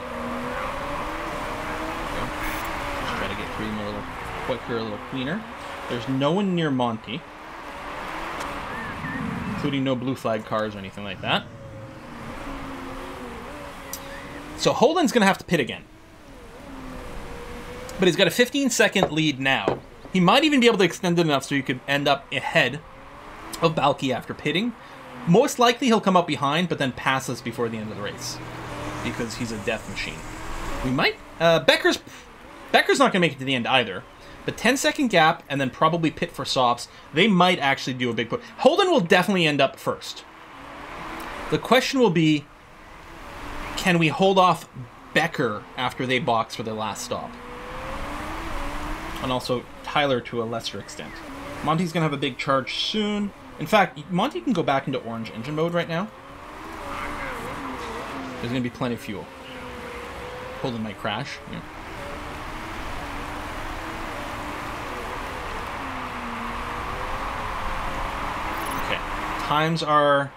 Just try to get through them a little quicker, a little cleaner. There's no one near Monty, including no blue flag cars or anything like that. So Holden's going to have to pit again. But he's got a 15-second lead now. He might even be able to extend it enough so he could end up ahead of Balky after pitting. Most likely he'll come up behind, but then pass us before the end of the race, because he's a death machine. We might... Becker's not going to make it to the end either. But 10-second gap, and then probably pit for softs. They might actually do a big push. Holden will definitely end up first. The question will be, can we hold off Becker after they box for their last stop? And also Tyler to a lesser extent. Monty's going to have a big charge soon. In fact, Monty can go back into orange engine mode right now. There's going to be plenty of fuel. Holden might crash. Yeah. Okay. Times are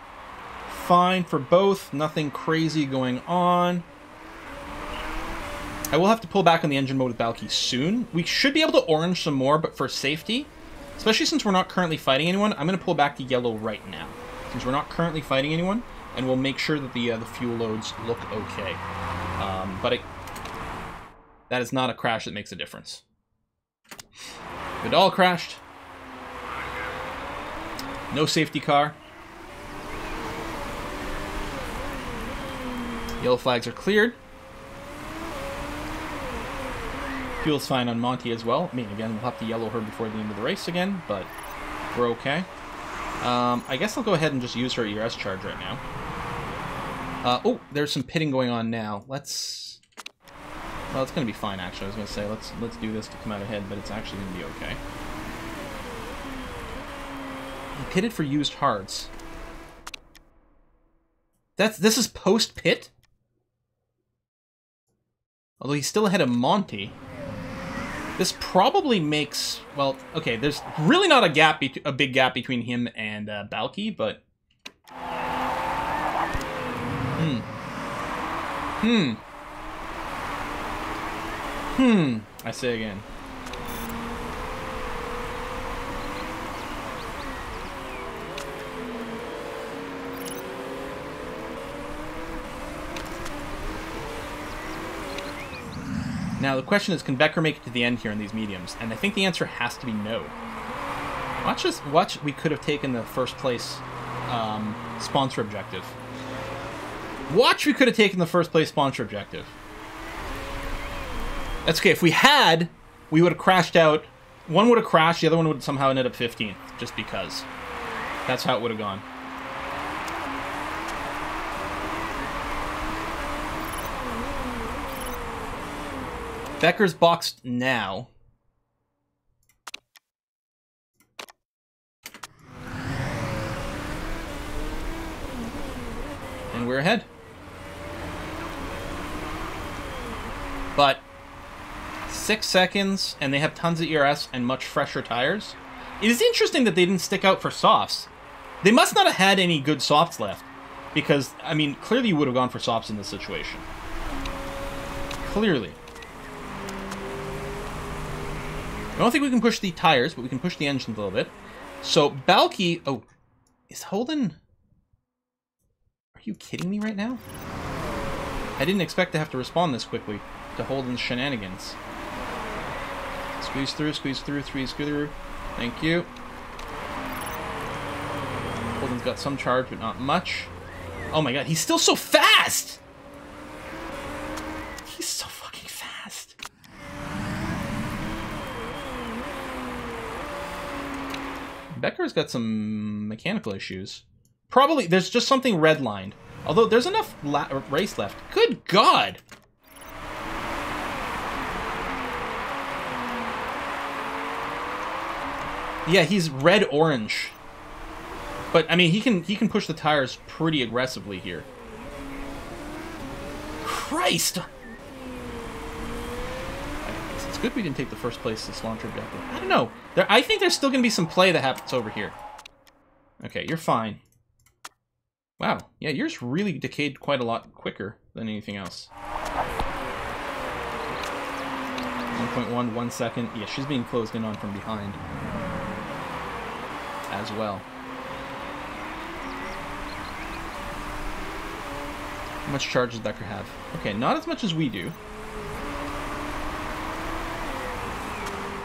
fine for both. Nothing crazy going on. I will have to pull back on the engine mode with Balky soon. We should be able to orange some more, but for safety, especially since we're not currently fighting anyone, I'm going to pull back to yellow right now. Since we're not currently fighting anyone, and we'll make sure that the fuel loads look okay. That is not a crash that makes a difference. Vidal crashed. No safety car. Yellow flags are cleared. Fuel's fine on Monty as well. I mean, again, we'll have to yellow her before the end of the race again, but we're okay. I guess I'll go ahead and just use her ERS charge right now. Oh, there's some pitting going on now. Let's Well, it's going to be fine, actually. I was going to say, let's do this to come out ahead, but it's actually going to be okay. He pitted for used hards. This is post-pit? Although he's still ahead of Monty. This probably makes... Well, okay, there's really not a big gap between him and Balky, but... I say again. Now, the question is, can Becker make it to the end here in these mediums? And I think the answer has to be no. Watch, we could have taken the first place sponsor objective. Watch, we could have taken the first place sponsor objective. That's okay. If we had, we would have crashed out. One would have crashed, the other one would somehow ended up 15th, just because. That's how it would have gone. Becker's boxed now. And we're ahead. But 6 seconds, and they have tons of ERS and much fresher tires. It is interesting that they didn't stick out for softs. They must not have had any good softs left. Because, I mean, clearly you would have gone for softs in this situation. Clearly. I don't think we can push the tires, but we can push the engines a little bit. So, Balky... Oh, is Holden... Are you kidding me right now? I didn't expect to have to respond this quickly to Holden's shenanigans. Squeeze through, squeeze through, squeeze through. Thank you. Holden's got some charge, but not much. Oh my god, he's still so fast! He's so fucking fast. Becker's got some mechanical issues. Probably, there's just something redlined. Although, there's enough race left. Good God! Yeah, he's red-orange. But, I mean, he can push the tires pretty aggressively here. Christ! It's good we didn't take the first place this launcher objective. I don't know. I think there's still going to be some play that happens over here. Okay, you're fine. Wow. Yeah, yours really decayed quite a lot quicker than anything else. 1.1, 1 second. Yeah, she's being closed in on from behind. As well. How much charge does Becker have? Okay, not as much as we do.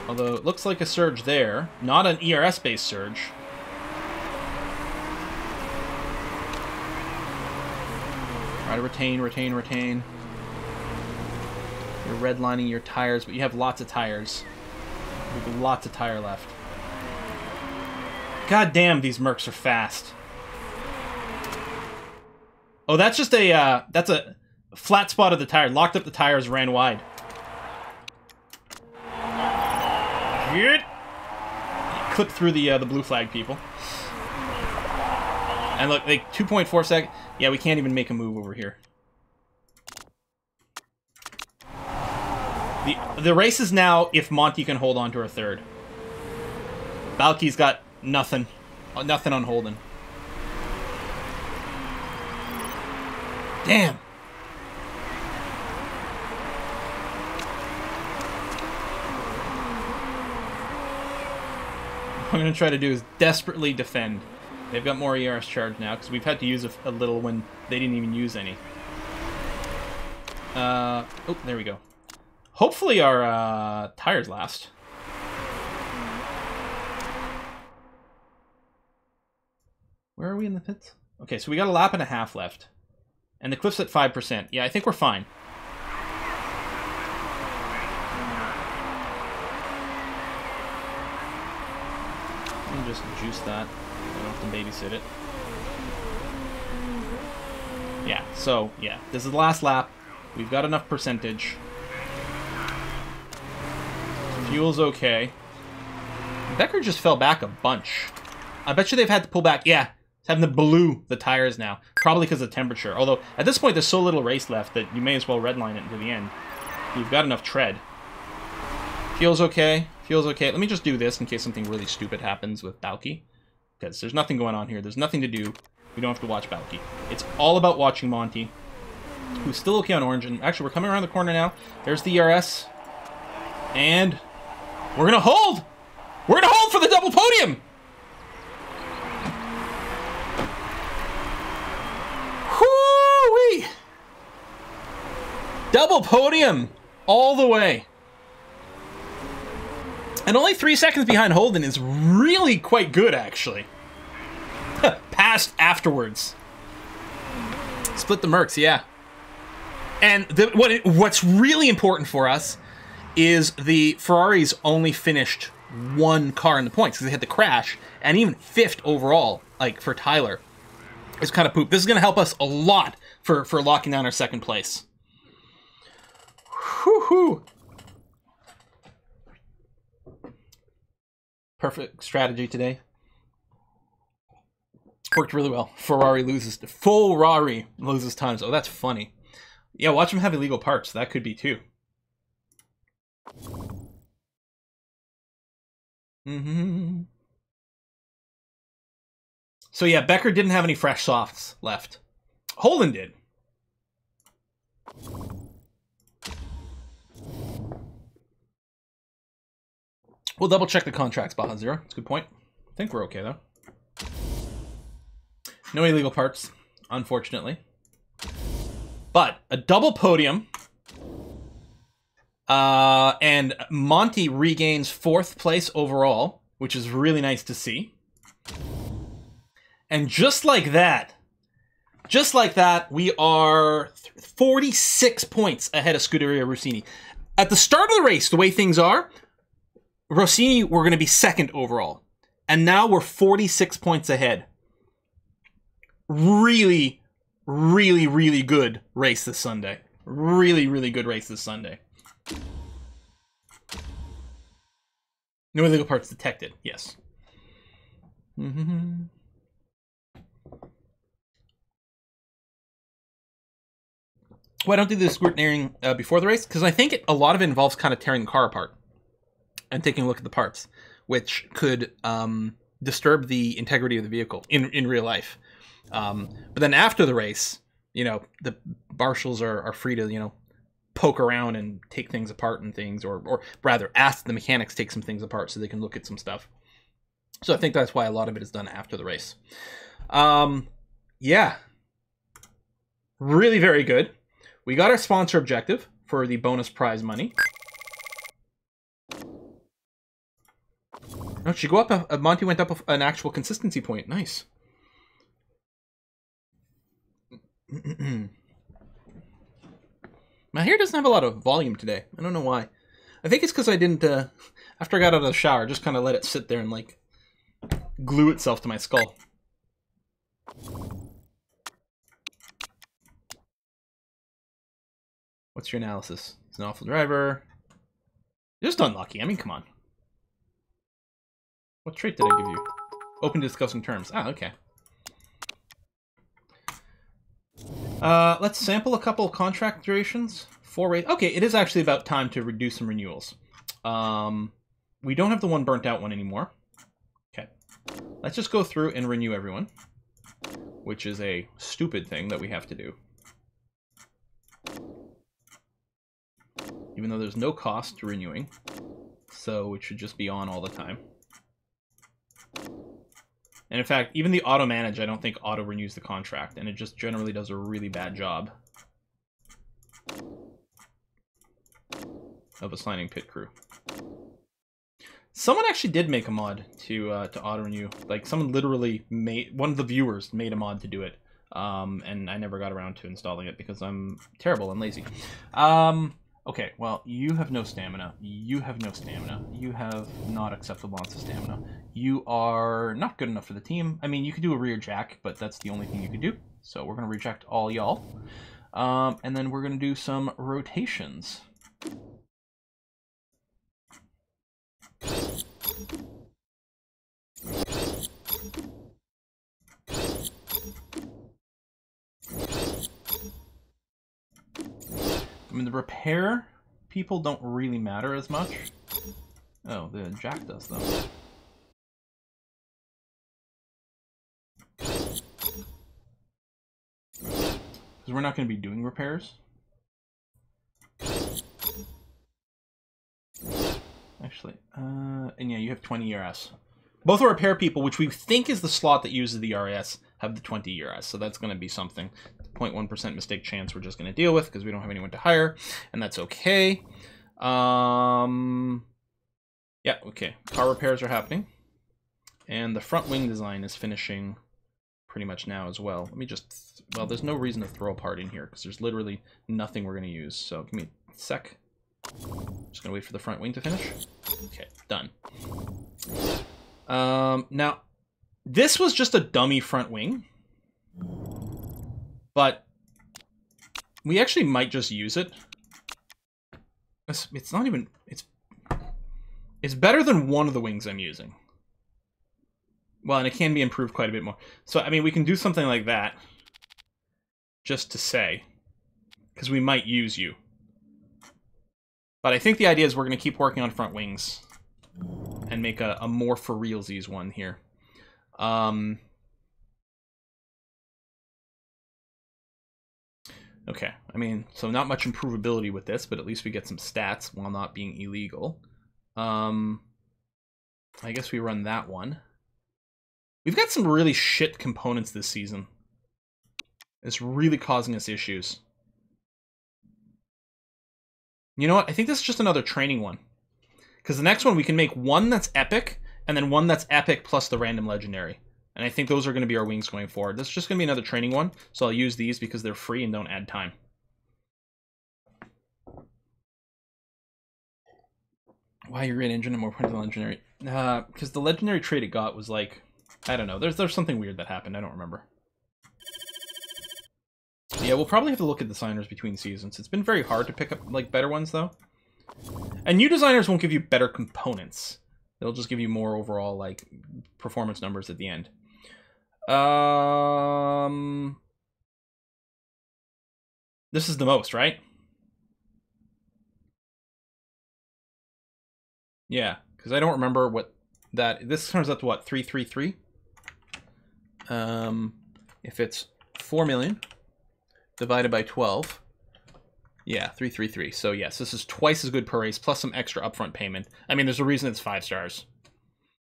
Although, it looks like a surge there. Not an ERS-based surge. Try to retain, retain, retain. You're redlining your tires, but you have lots of tires. You have lots of tire left. God damn, these Mercs are fast. Oh, that's just a, that's a flat spot of the tire. Locked up the tires, ran wide. Good. Clip through the blue flag people. And look, like 2.4 seconds. Yeah, we can't even make a move over here. The race is now if Monty can hold on to her third. Balky's got nothing. Nothing on Holden. Damn. What I'm going to try to do is desperately defend. They've got more ERS charge now, because we've had to use a little when they didn't even use any. Oh, there we go. Hopefully our tires last. Where are we in the pits? Okay, so we got a lap and a half left. And the cliff's at 5%. Yeah, I think we're fine. Let me just juice that. I don't have to babysit it. Yeah, so, yeah. This is the last lap. We've got enough percentage. Fuel's okay. Becker just fell back a bunch. I bet you they've had to pull back. Yeah, it's having to blue the tires now. Probably because of temperature. Although, at this point, there's so little race left that you may as well redline it into the end. You've got enough tread. Feels okay. Feels okay. Let me just do this in case something really stupid happens with Balky. Because there's nothing going on here. There's nothing to do. We don't have to watch Balky. It's all about watching Monty, who's still okay on orange. And actually, we're coming around the corner now. There's the ERS. And we're going to hold! We're going to hold for the double podium! Whoo-wee! Double podium all the way. And only 3 seconds behind Holden is really quite good, actually. Passed afterwards. Split the Mercs, yeah. And what's really important for us is the Ferraris only finished one car in the points because they had the crash, and even 5th overall, like for Tyler, is kind of poop. This is going to help us a lot for locking down our 2nd place. Whoo-hoo! Perfect strategy today. Worked really well. Ferrari loses times. Oh, that's funny. Yeah, watch him have illegal parts. That could be too. So yeah, Becker didn't have any fresh softs left. Holden did. We'll double check the contracts, Baja Zero. That's a good point. I think we're okay though. No illegal parts, unfortunately. But a double podium. And Monty regains 4th place overall, which is really nice to see. And just like that, we are 46 points ahead of Scuderia Rossini. At the start of the race, the way things are, Rossini were going to be 2nd overall. And now we're 46 points ahead. Really, really, really good race this Sunday. Really, really good race this Sunday. No illegal parts detected. Yes. Why don't do the scrutineering before the race? Because I think a lot of it involves kind of tearing the car apart and taking a look at the parts, which could disturb the integrity of the vehicle in real life. But then after the race, you know, the marshals are free to, you know, poke around and take things apart and things, or rather ask the mechanics take some things apart so they can look at some stuff. So I think that's why a lot of it is done after the race. Yeah. Really very good. We got our sponsor objective for the bonus prize money. Oh, she go up. Monty went up an actual consistency point. Nice. My hair doesn't have a lot of volume today. I don't know why. I think it's because I didn't, after I got out of the shower, just kind of let it sit there and, like, glue itself to my skull. What's your analysis? He's an awful driver. Just unlucky. I mean, come on. What trait did I give you? Open to discussing terms. Ah, okay. Let's sample a couple of contract durations. 4 rate. Okay, it is actually about time to reduce some renewals. We don't have the one burnt out one anymore. Okay. Let's just go through and renew everyone, which is a stupid thing that we have to do. Even though there's no cost to renewing, so it should just be on all the time. And in fact, even the auto manage, I don't think auto renews the contract, and it just generally does a really bad job of assigning pit crew. Someone actually did make a mod to auto renew. Like, someone literally made, one of the viewers made a mod to do it, and I never got around to installing it because I'm terrible and lazy. Okay, well, you have no stamina. You have no stamina. You have not acceptable amounts of stamina. You are not good enough for the team. I mean, you could do a rear jack, but that's the only thing you could do. So we're going to reject all y'all. And then we're going to do some rotations. mean, the repair people don't really matter as much. Oh, the jack does, though. Because we're not going to be doing repairs. Actually, and yeah, you have 20 ERS. Both are repair people, which we think is the slot that uses the RS, have the 20 ERS. So that's going to be something. 0.1% mistake chance we're just going to deal with because we don't have anyone to hire, and that's okay. Yeah, okay. Car repairs are happening. And the front wing design is finishing pretty much now as well. Let me just... Well, there's no reason to throw a part in here because there's literally nothing we're going to use. So give me a sec. Just going to wait for the front wing to finish. Okay, done. Now, this was just a dummy front wing. But we actually might just use it. It's not even... It's better than one of the wings I'm using. Well, and it can be improved quite a bit more. So, I mean, we can do something like that. Just to say. Because we might use you. But I think the idea is we're going to keep working on front wings. And make a more for realsies one here. Okay, I mean, so not much improvability with this, but at least we get some stats while not being illegal. I guess we run that one. We've got some really shit components this season. It's really causing us issues. You know what? I think this is just another training one. Because the next one, we can make one that's epic, and then one that's epic plus the random legendary. And I think those are going to be our wings going forward. This is just going to be another training one, so I'll use these because they're free and don't add time. Why your great engine and more points than legendary? Because the legendary trait it got was like, I don't know. There's something weird that happened. I don't remember. Yeah, we'll probably have to look at designers between seasons. It's been very hard to pick up like better ones though. And new designers won't give you better components. They'll just give you more overall like performance numbers at the end. This is the most, right? Yeah, because I don't remember what that... This turns out to what? 333? If it's 4 million divided by 12... Yeah, 333. So yes, this is twice as good per race, plus some extra upfront payment. I mean, there's a reason it's 5 stars.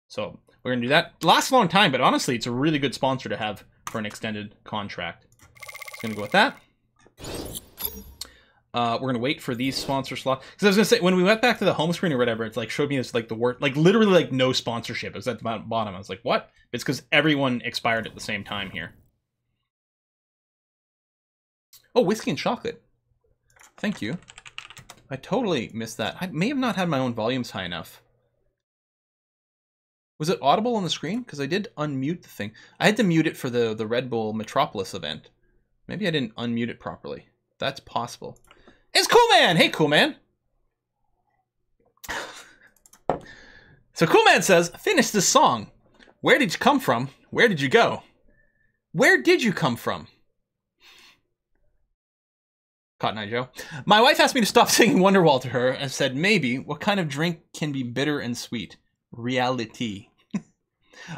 So we're going to do that. It lasts a long time, but honestly, it's a really good sponsor to have for an extended contract. It's going to go with that. We're going to wait for these sponsor slots. Because I was going to say, when we went back to the home screen or whatever, it's like showed me this like the word, like literally like no sponsorship. It was at the bottom. I was like, what? It's because everyone expired at the same time here. Oh, whiskey and chocolate. Thank you. I totally missed that. I may have not had my own volumes high enough. Was it audible on the screen? Because I did unmute the thing. I had to mute it for the Red Bull Metropolis event. Maybe I didn't unmute it properly. That's possible. It's Cool Man! Hey, Cool Man! So Cool Man says, finish this song. Where did you come from? Where did you go? Where did you come from? Cotton Eye Joe. My wife asked me to stop singing Wonderwall to her and said, maybe, what kind of drink can be bitter and sweet? Reality.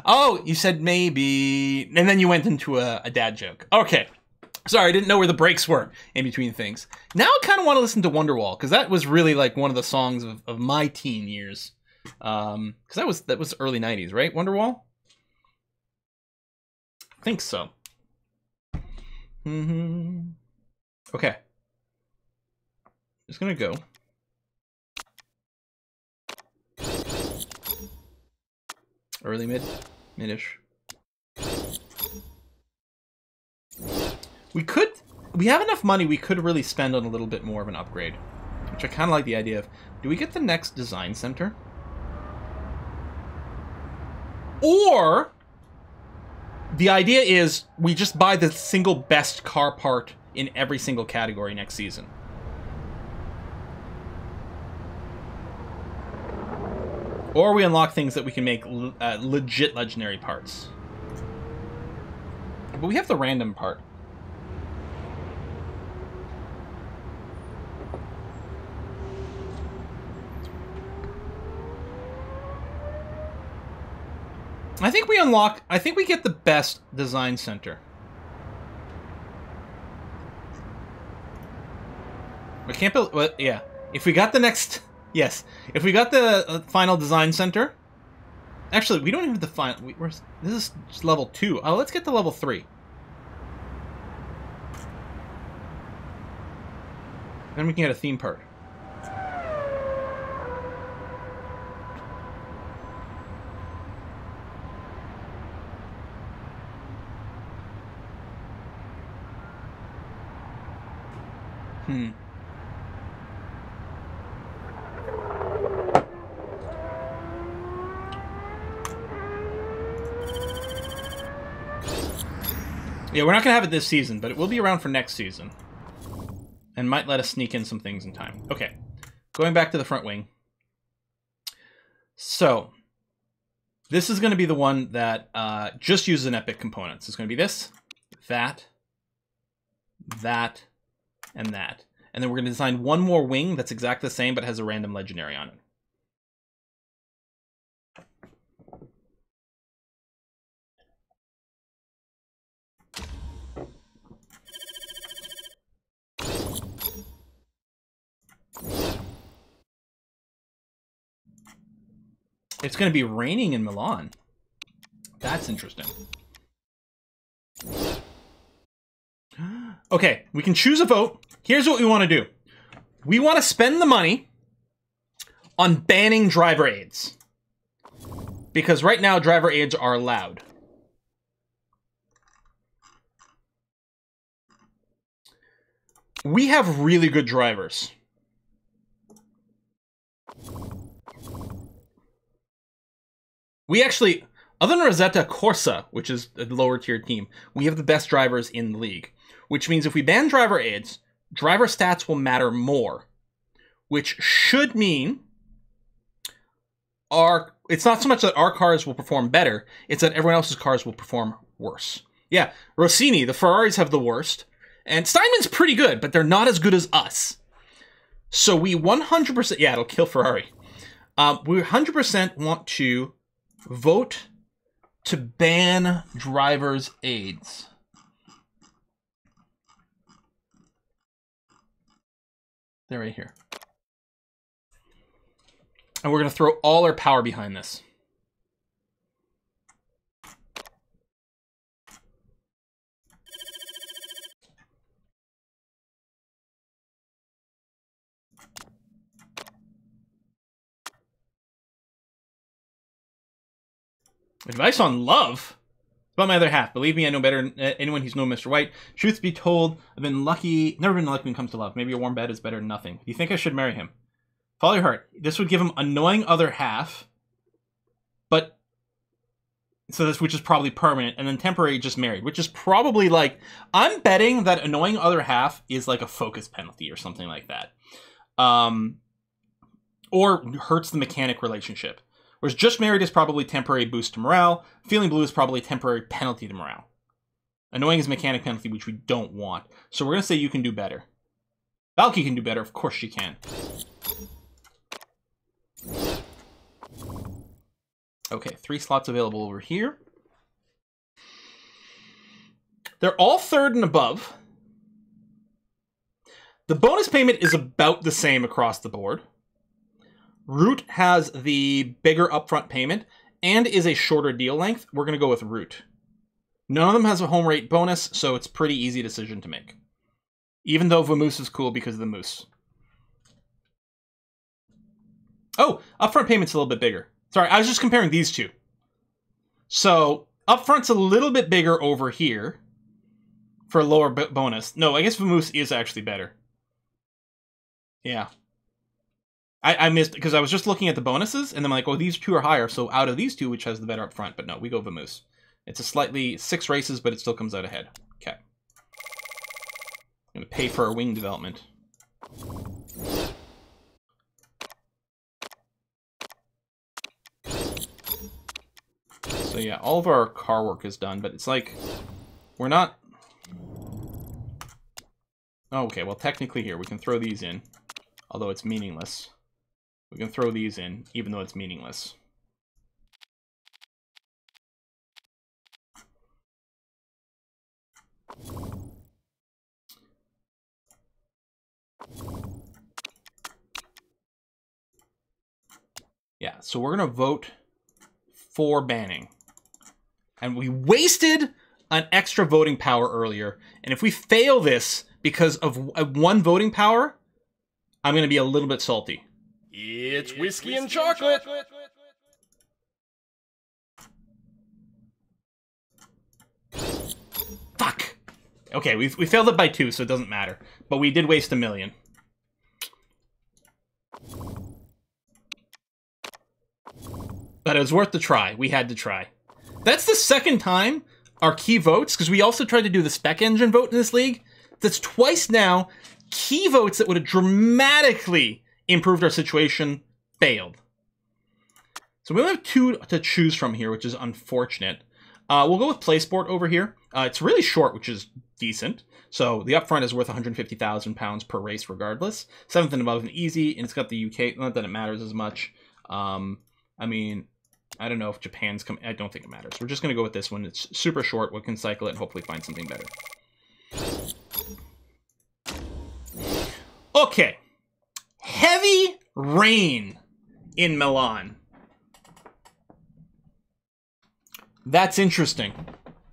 Oh, you said maybe, and then you went into a dad joke. Okay. Sorry, I didn't know where the breaks were in between things. Now I kind of want to listen to Wonderwall, because that was really like one of the songs of my teen years. Because that was early 90s, right? Wonderwall? I think so. Okay. Just gonna go. Early mid-ish. We have enough money we could really spend on a little bit more of an upgrade. Which I kind of like the idea of. Do we get the next design center? Or the idea is we just buy the single best car part in every single category next season. Or we unlock things that we can make legit legendary parts. But we have the random part. I think we unlock... I think we get the best design center. We can't build... Well, yeah. If we got the next... Yes. If we got the final design center... Actually, we don't have the final... This is just level 2. Oh, let's get to level 3. Then we can get a theme park. Yeah, we're not going to have it this season, but it will be around for next season. And might let us sneak in some things in time. Okay, going back to the front wing. So, this is going to be the one that just uses an epic components. It's going to be this, that, and that. And then we're going to design one more wing that's exactly the same, but has a random legendary on it. It's going to be raining in Milan. That's interesting. Okay, we can choose a vote. Here's what we want to do. We want to spend the money on banning driver aids. Because right now, driver aids are allowed. We have really good drivers. We actually, other than Rosetta Corsa, which is a lower tier team, we have the best drivers in the league. Which means if we ban driver aids, driver stats will matter more. Which should mean it's not so much that our cars will perform better, it's that everyone else's cars will perform worse. Yeah, Rossini, the Ferraris have the worst. And Steinman's pretty good, but they're not as good as us. So we 100%, yeah, it'll kill Ferrari. We 100% want to vote to ban drivers' aids. They're right here. And we're going to throw all our power behind this. Advice on love? About my other half. Believe me, I know better than anyone who's known Mr. White. Truth be told, I've been lucky, never been lucky when it comes to love. Maybe a warm bed is better than nothing. Do you think I should marry him? Follow your heart. This would give him annoying other half, but so this, which is probably permanent, and then temporary just married, which is probably like, I'm betting that annoying other half is like a focus penalty or something like that. Or hurts the mechanic relationship. Whereas just married is probably temporary boost to morale. Feeling blue is probably temporary penalty to morale. Annoying is mechanic penalty, which we don't want. So we're going to say you can do better. Valky can do better. Of course she can. Okay, 3 slots available over here. They're all 3rd and above. The bonus payment is about the same across the board. Root has the bigger upfront payment and is a shorter deal length. We're going to go with Root. None of them has a home rate bonus, so it's a pretty easy decision to make. Even though Vamoose is cool because of the moose. Oh, upfront payment's a little bit bigger. Sorry, I was just comparing these two. So, upfront's a little bit bigger over here for a lower bonus. No, I guess Vamoose is actually better. Yeah. I missed, because I was just looking at the bonuses, and then I'm like, oh, these two are higher, so out of these two, which has the better up front? But no, we go Vamoose. It's a slightly 6 races, but it still comes out ahead. Okay. I'm going to pay for our wing development. So yeah, all of our car work is done, but it's like, we're not... Oh, okay, well, technically here, we can throw these in, although it's meaningless. We can throw these in, even though it's meaningless. Yeah, so we're going to vote for banning. And we wasted an extra voting power earlier. And if we fail this because of one voting power, I'm going to be a little bit salty. It's whiskey and chocolate. Fuck. Okay, we failed it by 2, so it doesn't matter. But we did waste 1 million. But it was worth the try. We had to try. That's the second time our key votes, because we also tried to do the spec engine vote in this league. That's twice now. Key votes that would have dramatically improved our situation failed. So we only have 2 to choose from here, which is unfortunate. We'll go with PlaySport over here. It's really short, which is decent. So the upfront is worth £150,000 per race regardless. 7th and above and easy, and it's got the UK. Not that it matters as much. I mean, I don't know if Japan's come. I don't think it matters. We're just going to go with this one. It's super short. We can cycle it and hopefully find something better. Okay. Heavy rain in Milan. That's interesting.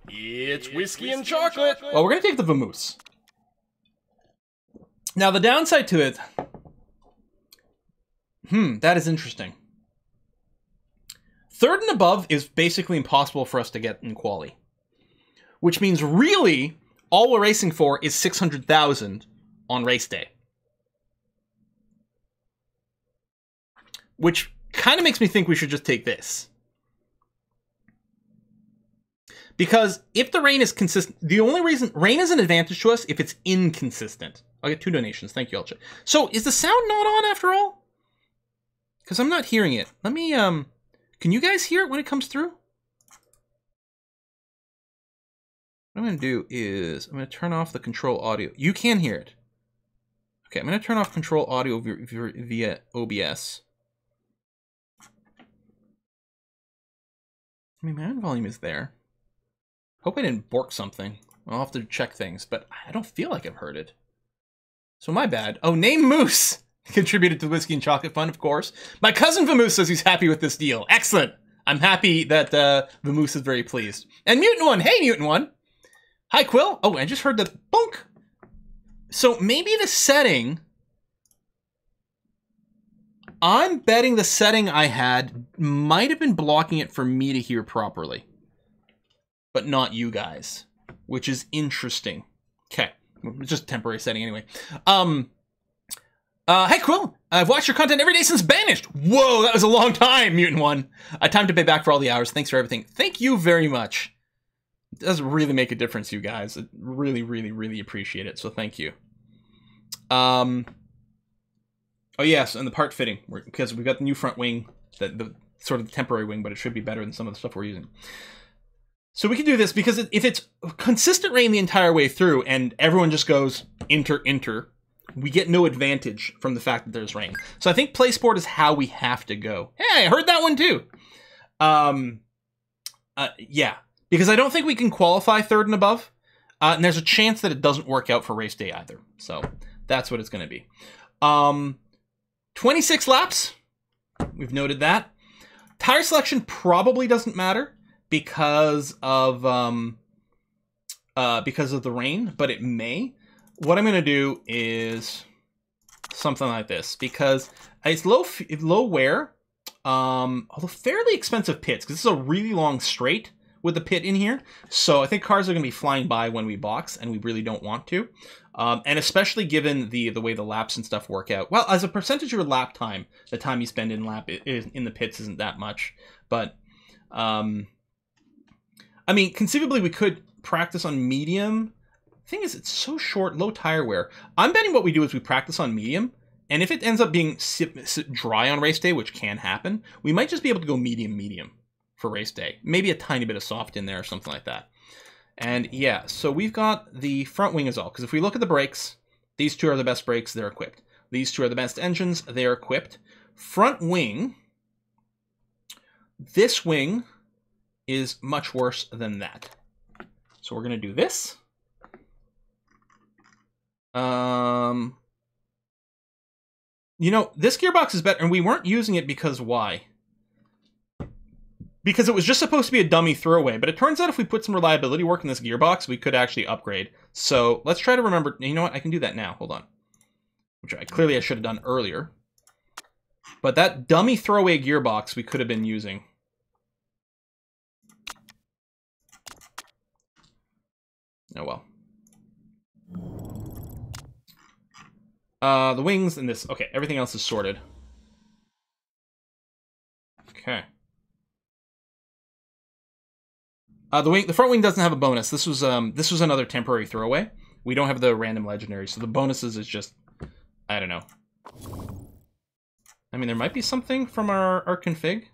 It's whiskey and chocolate. Well, we're going to take the Vamoose. Now, the downside to it... that is interesting. 3rd and above is basically impossible for us to get in quali. Which means, really, all we're racing for is 600,000 on race day. Which kind of makes me think we should just take this. Because if the rain is consistent, the only reason rain is an advantage to us if it's inconsistent. I'll get 2 donations. Thank you, Ultra. So is the sound not on after all? Because I'm not hearing it. Let me, can you guys hear it when it comes through? What I'm going to do is I'm going to turn off the control audio. You can hear it. Okay, I'm going to turn off control audio via OBS. I mean, my own volume is there. Hope I didn't bork something. I'll have to check things, but I don't feel like I've heard it. So my bad. Oh, Name Moose contributed to the Whiskey and Chocolate Fund, of course. My cousin Vamoose says he's happy with this deal. Excellent. I'm happy that Vamoose is very pleased. And Mutant One. Hey, Mutant One. Hi, Quill. Oh, I just heard the bonk. So maybe the setting... I'm betting the setting I had might have been blocking it for me to hear properly. But not you guys, which is interesting. Okay, it's just a temporary setting anyway. Hey Quill, I've watched your content every day since Banished. Whoa, that was a long time, Mutant One. Time to pay back for all the hours. Thanks for everything. Thank you very much. It does really make a difference, you guys. I really, really, really appreciate it. So thank you. Oh yes, and the part fitting, because we've got the new front wing, the sort of temporary wing, but it should be better than some of the stuff we're using. So we can do this because if it's consistent rain the entire way through and everyone just goes enter, we get no advantage from the fact that there's rain. So I think PlaySport is how we have to go. Hey, I heard that one too. Yeah, because I don't think we can qualify 3rd and above. And there's a chance that it doesn't work out for race day either. So that's what it's going to be. 26 laps. We've noted that. Tire selection probably doesn't matter because of the rain, but it may. What I'm going to do is something like this because it's low wear, although fairly expensive pits because this is a really long straight with the pit in here. So I think cars are going to be flying by when we box, and we really don't want to. And especially given the way the laps and stuff work out. Well, as a percentage of your lap time, the time you spend in the pits isn't that much. But I mean, conceivably we could practice on medium. The thing is, it's so short, low tire wear. I'm betting what we do is we practice on medium, and if it ends up being dry on race day, which can happen, we might just be able to go medium for race day. Maybe a tiny bit of soft in there or something like that. And yeah, so we've got the front wing as well, because if we look at the brakes, these two are the best brakes, they're equipped. These two are the best engines, they're equipped. Front wing, this wing is much worse than that. So we're going to do this. You know, this gearbox is better, and we weren't using it because why? Because it was just supposed to be a dummy throwaway, but it turns out if we put some reliability work in this gearbox, we could actually upgrade. So let's try to remember. You know what? I can do that now. Hold on. Which I should have done earlier. But that dummy throwaway gearbox we could have been using. Oh well. The wings and this. Okay, everything else is sorted. Okay. The front wing doesn't have a bonus. This was another temporary throwaway. We don't have the random legendary, so the bonuses is just, I don't know. I mean, there might be something from our config.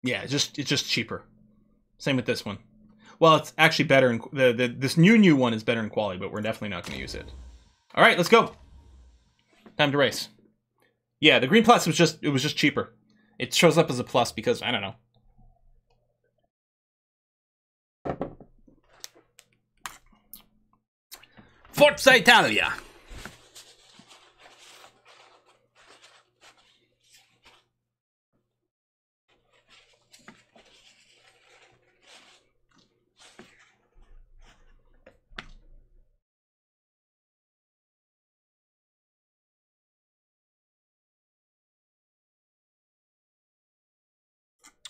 Yeah, it's just cheaper. Same with this one. Well, it's actually better in this new one is better in quality, but we're definitely not going to use it. All right, let's go. Time to race. Yeah, the green plus was just cheaper. It shows up as a plus because I don't know. Forza Italia.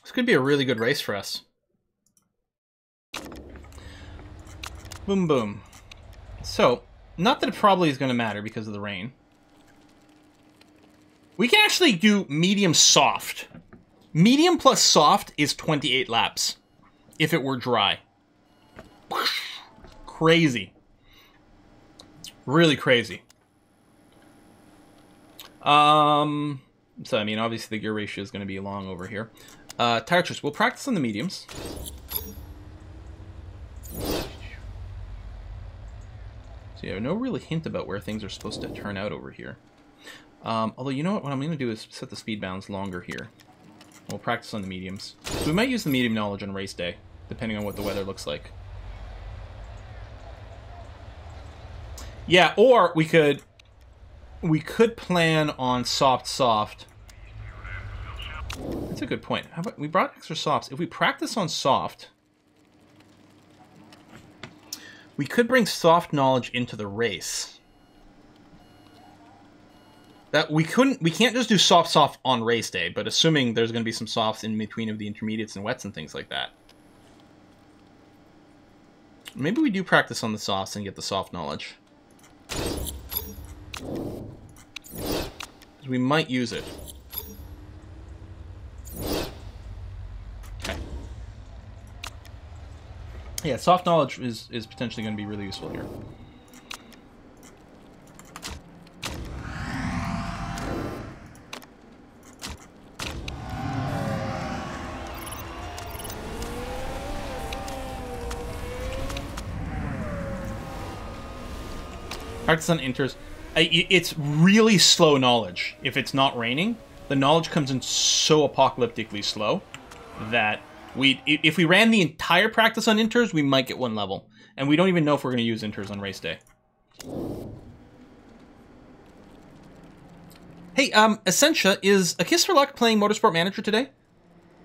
This could be a really good race for us. Boom, boom. So, not that it probably is going to matter because of the rain. We can actually do medium soft. Medium plus soft is 28 laps. If it were dry. Crazy. Really crazy. So, I mean, obviously the gear ratio is going to be long over here. Tire twist. We'll practice on the mediums. So yeah, no really hint about where things are supposed to turn out over here. Although, you know what I'm going to do is set the speed bounds longer here. We'll practice on the mediums. So we might use the medium knowledge on race day, depending on what the weather looks like. Yeah, or we could plan on soft. That's a good point. How about we brought extra softs? If we practice on soft, we could bring soft knowledge into the race. That we can't just do soft on race day, but assuming there's going to be some softs in between of the intermediates and wets and things like that. Maybe we do practice on the softs and get the soft knowledge. We might use it. Okay. Yeah, soft knowledge is potentially going to be really useful here. Practice on inters. It's really slow knowledge. If it's not raining, the knowledge comes in so apocalyptically slow that if we ran the entire practice on inters, we might get one level. And we don't even know if we're going to use inters on race day. Hey, Essentia, is A Kiss for Luck playing Motorsport Manager today?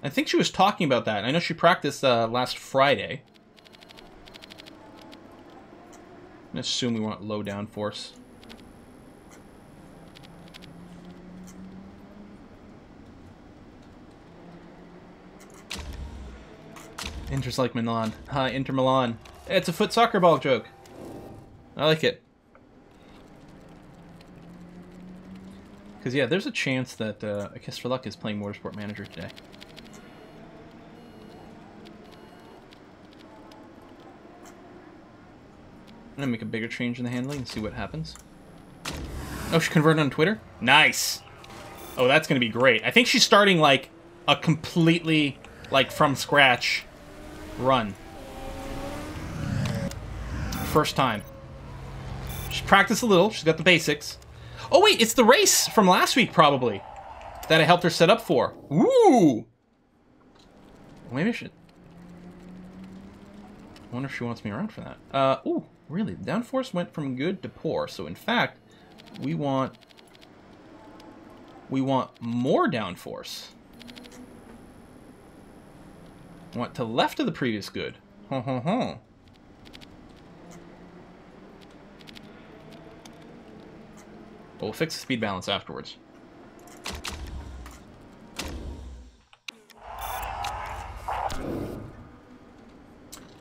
I think she was talking about that. I know she practiced last Friday. I'm going to assume we want low downforce. Inter's like Milan. Hi, Inter Milan. It's a foot soccer ball joke. I like it. Because, yeah, there's a chance that A Kiss for Luck is playing Motorsport Manager today. I'm gonna make a bigger change in the handling and see what happens. Oh, she converted on Twitter? Nice! Oh, that's gonna be great. I think she's starting, like, a completely, like, from scratch run. First time. She's practiced a little. She's got the basics. Oh, wait, it's the race from last week, probably, that I helped her set up for. Ooh! Maybe I should... I wonder if she wants me around for that. Ooh, really? Downforce went from good to poor. So, in fact, we want We want more downforce. Want to the left of the previous good. Ho ho ho. We'll fix the speed balance afterwards.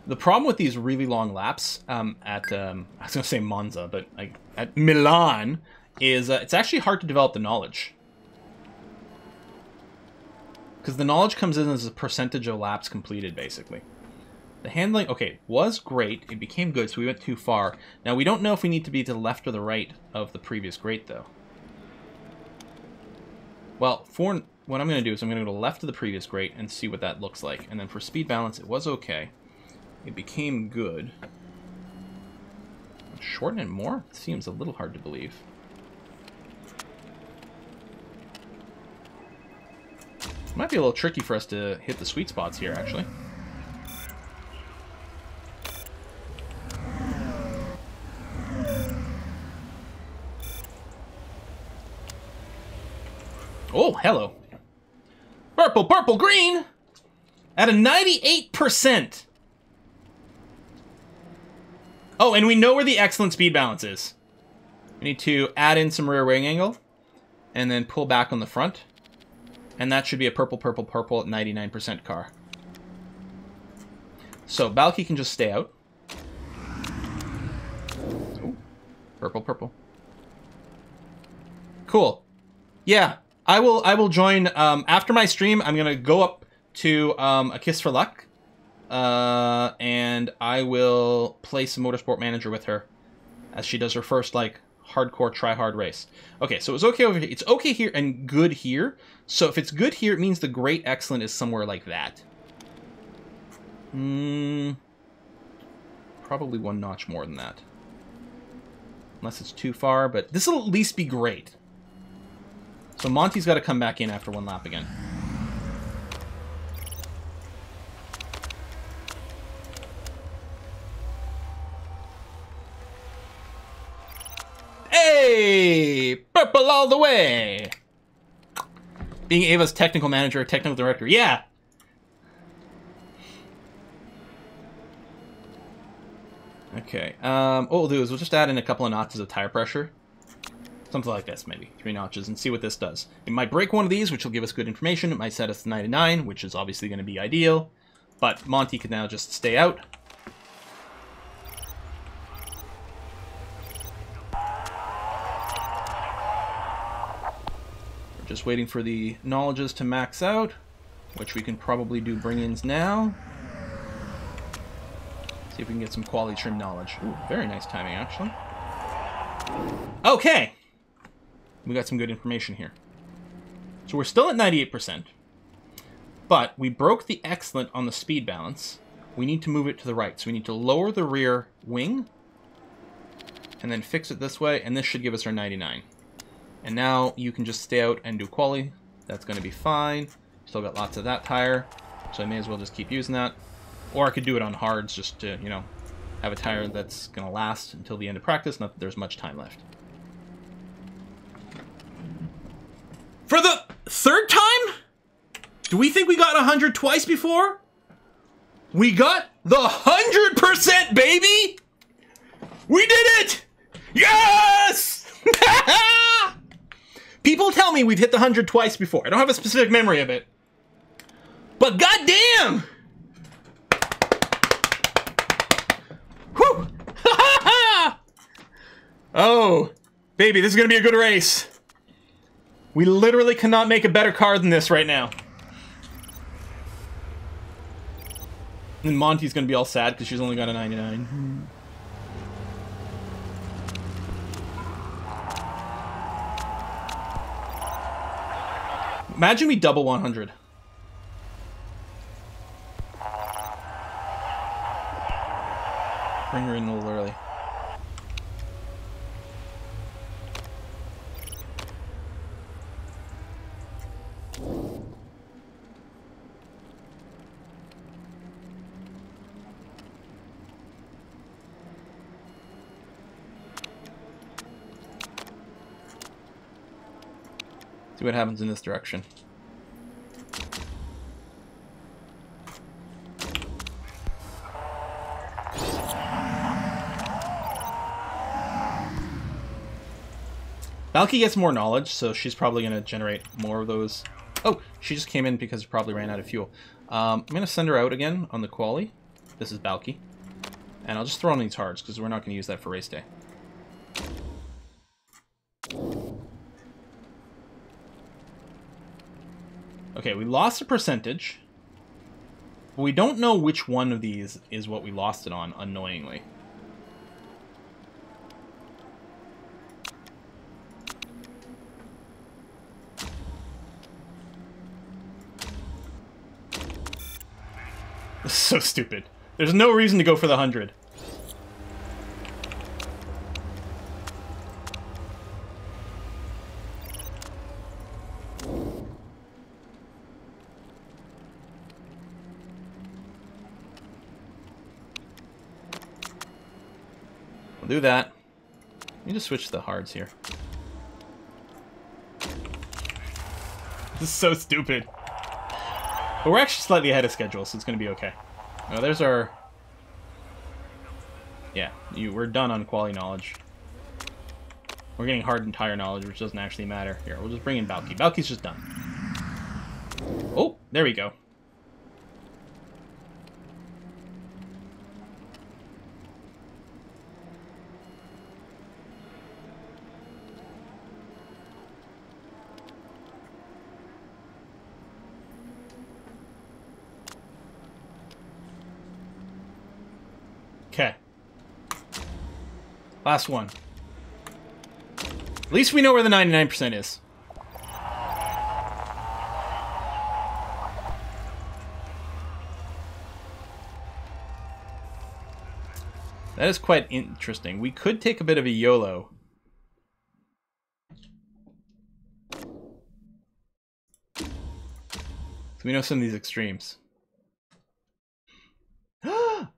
The problem with these really long laps at, I was going to say Monza, but at Milan, is it's actually hard to develop the knowledge. Because the knowledge comes in as a percentage of laps completed, basically. The handling, okay, was great. It became good, so we went too far. Now, we don't know if we need to be to the left or the right of the previous great, though. Well, for what I'm going to do is I'm going to go to the left of the previous great and see what that looks like. And then for speed balance, it was okay. It became good. Shorten it more? It seems a little hard to believe. It might be a little tricky for us to hit the sweet spots here, actually. Oh, hello. Purple, purple, green! At a 98%! Oh, and we know where the excellent speed balance is. We need to add in some rear wing angle, and then pull back on the front. And that should be a purple, purple, purple at 99% car. So, Balky can just stay out. Ooh, purple, purple. Cool. Yeah, I will join, after my stream, I'm gonna go up to, A Kiss for Luck. And I will play some Motorsport Manager with her as she does her first, like, hardcore try-hard race. Okay, so it's okay over here. It's okay here and good here. So if it's good here, it means the great excellent is somewhere like that. Probably one notch more than that. Unless it's too far, but this will at least be great. So Monty's got to come back in after one lap again. Hey! Purple all the way! Being Ava's technical manager, technical director. Yeah! Okay. What we'll do is we'll just add in a couple of notches of tire pressure. Something like this, maybe. 3 notches, and see what this does. It might break one of these, which will give us good information. It might set us to 99, which is obviously going to be ideal. But Monty can now just stay out. Just waiting for the knowledges to max out, which we can probably do bring-ins now. See if we can get some quality trim knowledge. Ooh, very nice timing, actually. Okay! We got some good information here. So we're still at 98%, but we broke the excellent on the speed balance. We need to move it to the right. So we need to lower the rear wing, and then fix it this way, and this should give us our 99. And now you can just stay out and do quali. That's going to be fine. Still got lots of that tire, so I may as well just keep using that. Or I could do it on hards just to, you know, have a tire that's going to last until the end of practice, not that there's much time left. For the third time? Do we think we got 100 twice before? We got the 100%, baby! We did it! Yes! People tell me we've hit the 100 twice before. I don't have a specific memory of it. But goddamn! Whew! Oh, baby, this is gonna be a good race. We literally cannot make a better car than this right now. And Monty's gonna be all sad because she's only got a 99. Imagine we double 100. Bring her in a little early. See what happens in this direction. Valky gets more knowledge, so she's probably going to generate more of those. Oh, she just came in because she probably ran out of fuel. I'm going to send her out again on the quali. This is Valky. And I'll just throw on these hards, because we're not going to use that for race day. Okay, we lost a percentage. But we don't know which one of these is what we lost it on, annoyingly. This is so stupid. There's no reason to go for the 100. We'll do that. Let me just switch the hards here. This is so stupid. But we're actually slightly ahead of schedule, so it's going to be okay. Oh, there's our... Yeah, we're done on quality knowledge. We're getting hard and tire knowledge, which doesn't actually matter. Here, we'll just bring in Valky. Valky's just done. Oh, there we go. Okay. Last one. At least we know where the 99% is. That is quite interesting. We could take a bit of a YOLO. So we know some of these extremes.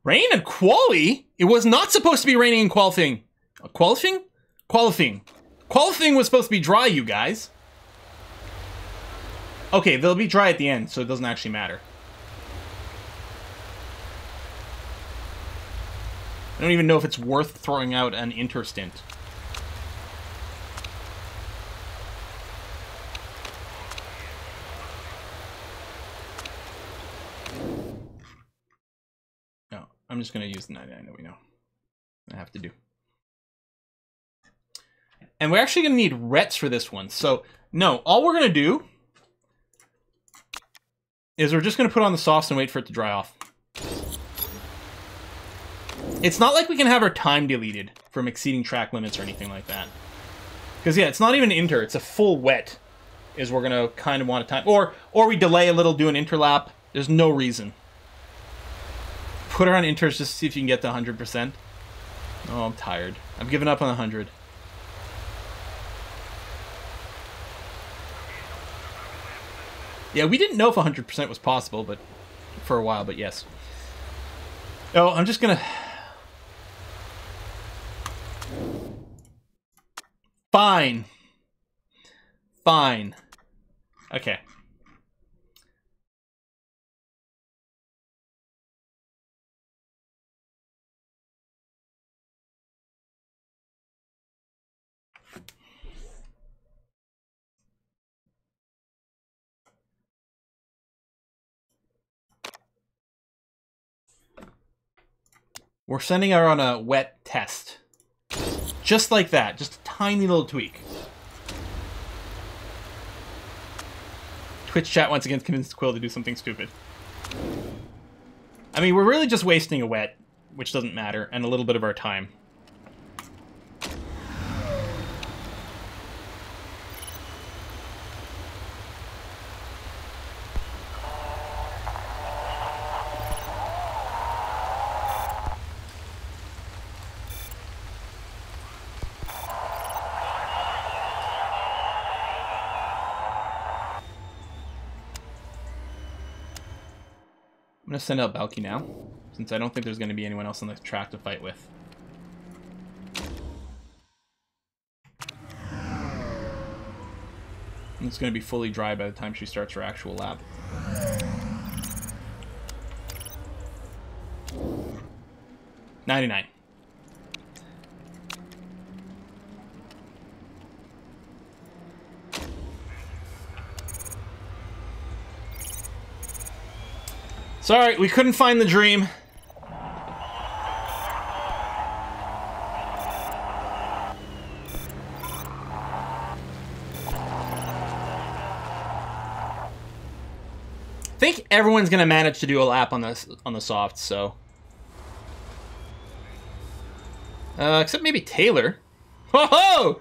Rain and quali? It was not supposed to be raining and qualifying. Qualifying? Qualifying. Qualifying was supposed to be dry, you guys. Okay, they'll be dry at the end, so it doesn't actually matter. I don't even know if it's worth throwing out an interstint. No, I'm just going to use the 99 that we know. I have to do. And we're actually going to need rets for this one. So, no, all we're going to do is we're just going to put on the softs and wait for it to dry off. It's not like we can have our time deleted from exceeding track limits or anything like that. Because, yeah, it's not even inter. It's a full wet is we're going to kind of want to time. Or we delay a little, do an interlap. There's no reason. Put her on inters just to see if you can get to 100%. Oh, I'm tired. I've given up on 100. Yeah, we didn't know if 100% was possible, but for a while, but yes. Oh, I'm just going to... Fine. Fine. Okay. We're sending her on a wet test. Just like that. Just a tiny little tweak. Twitch chat once again convinced Quill to do something stupid. I mean, we're really just wasting a wet, which doesn't matter, and a little bit of our time. I'm going to send out Valky now, since I don't think there's going to be anyone else on the track to fight with. And it's going to be fully dry by the time she starts her actual lap. $99. Sorry, we couldn't find the dream. I think everyone's gonna manage to do a lap on the softs, so except maybe Taylor. Ho ho!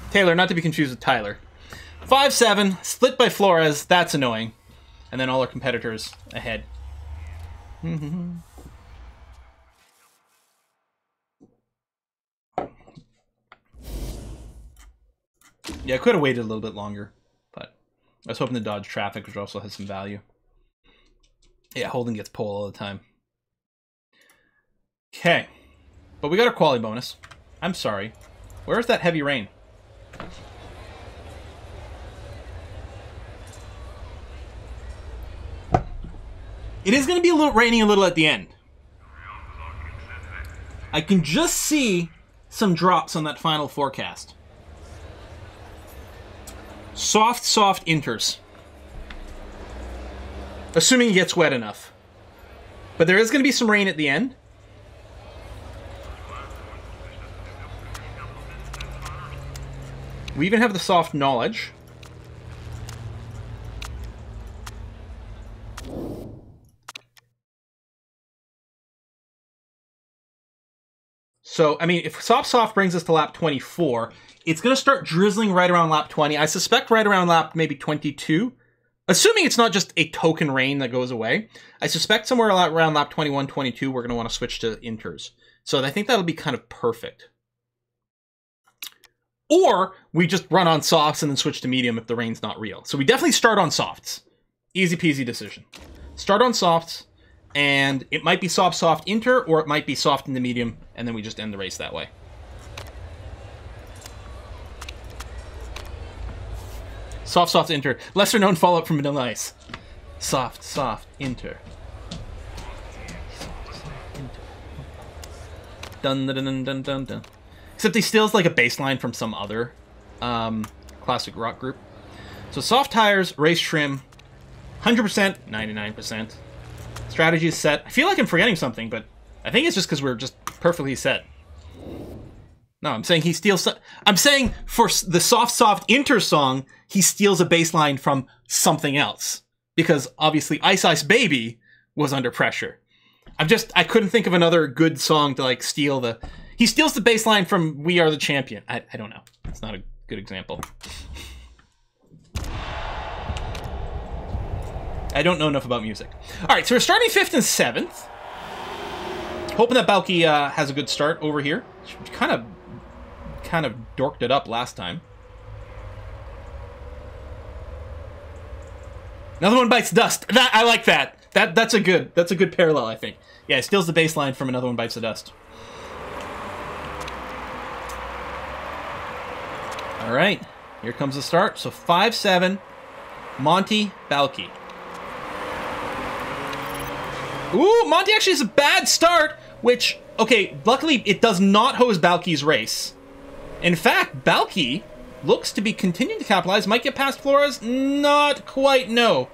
Taylor, not to be confused with Tyler. 5-7, split by Flores. That's annoying. And then all our competitors ahead. Yeah, I could have waited a little bit longer, but I was hoping to dodge traffic, which also has some value. Yeah, Holden gets pole all the time. Okay. But we got our quality bonus. I'm sorry. Where's that heavy rain? It is going to be raining a little at the end. I can just see some drops on that final forecast. Soft inters. Assuming it gets wet enough. But there is going to be some rain at the end. We even have the soft knowledge. So, I mean, if soft brings us to lap 24, it's going to start drizzling right around lap 20. I suspect right around lap maybe 22. Assuming it's not just a token rain that goes away. I suspect somewhere around lap 21, 22, we're going to want to switch to inters. So I think that'll be kind of perfect. Or we just run on softs and then switch to medium if the rain's not real. So we definitely start on softs. Easy peasy decision. Start on softs. And it might be soft inter, or it might be soft into medium, and then we just end the race that way. Soft inter. Lesser known follow-up from Vanilla Ice. Soft inter. Dun dun dun dun dun dun. Except he steals like a baseline from some other classic rock group. So soft tires, race trim, 100%, 99%. Strategy is set. I feel like I'm forgetting something, but I think it's just because we're just perfectly set. No, I'm saying he steals... I'm saying for the soft inter song, he steals a baseline from something else. Because obviously Ice Baby was under pressure. I couldn't think of another good song to like steal the... He steals the baseline from We Are the Champion. I don't know. It's not a good example. I don't know enough about music. All right, so we're starting 5th and 7th. Hoping that Balky has a good start over here. She kind of dorked it up last time. Another one bites dust. I like that. That's a good parallel, I think. Yeah, it steals the baseline from Another One Bites the Dust. All right, here comes the start. So 5-7, Monty, Balky. Ooh, Monty actually has a bad start, which, okay, luckily it does not hose Balky's race. In fact, Balky looks to be continuing to capitalize. Might get past Flores? Not quite, no.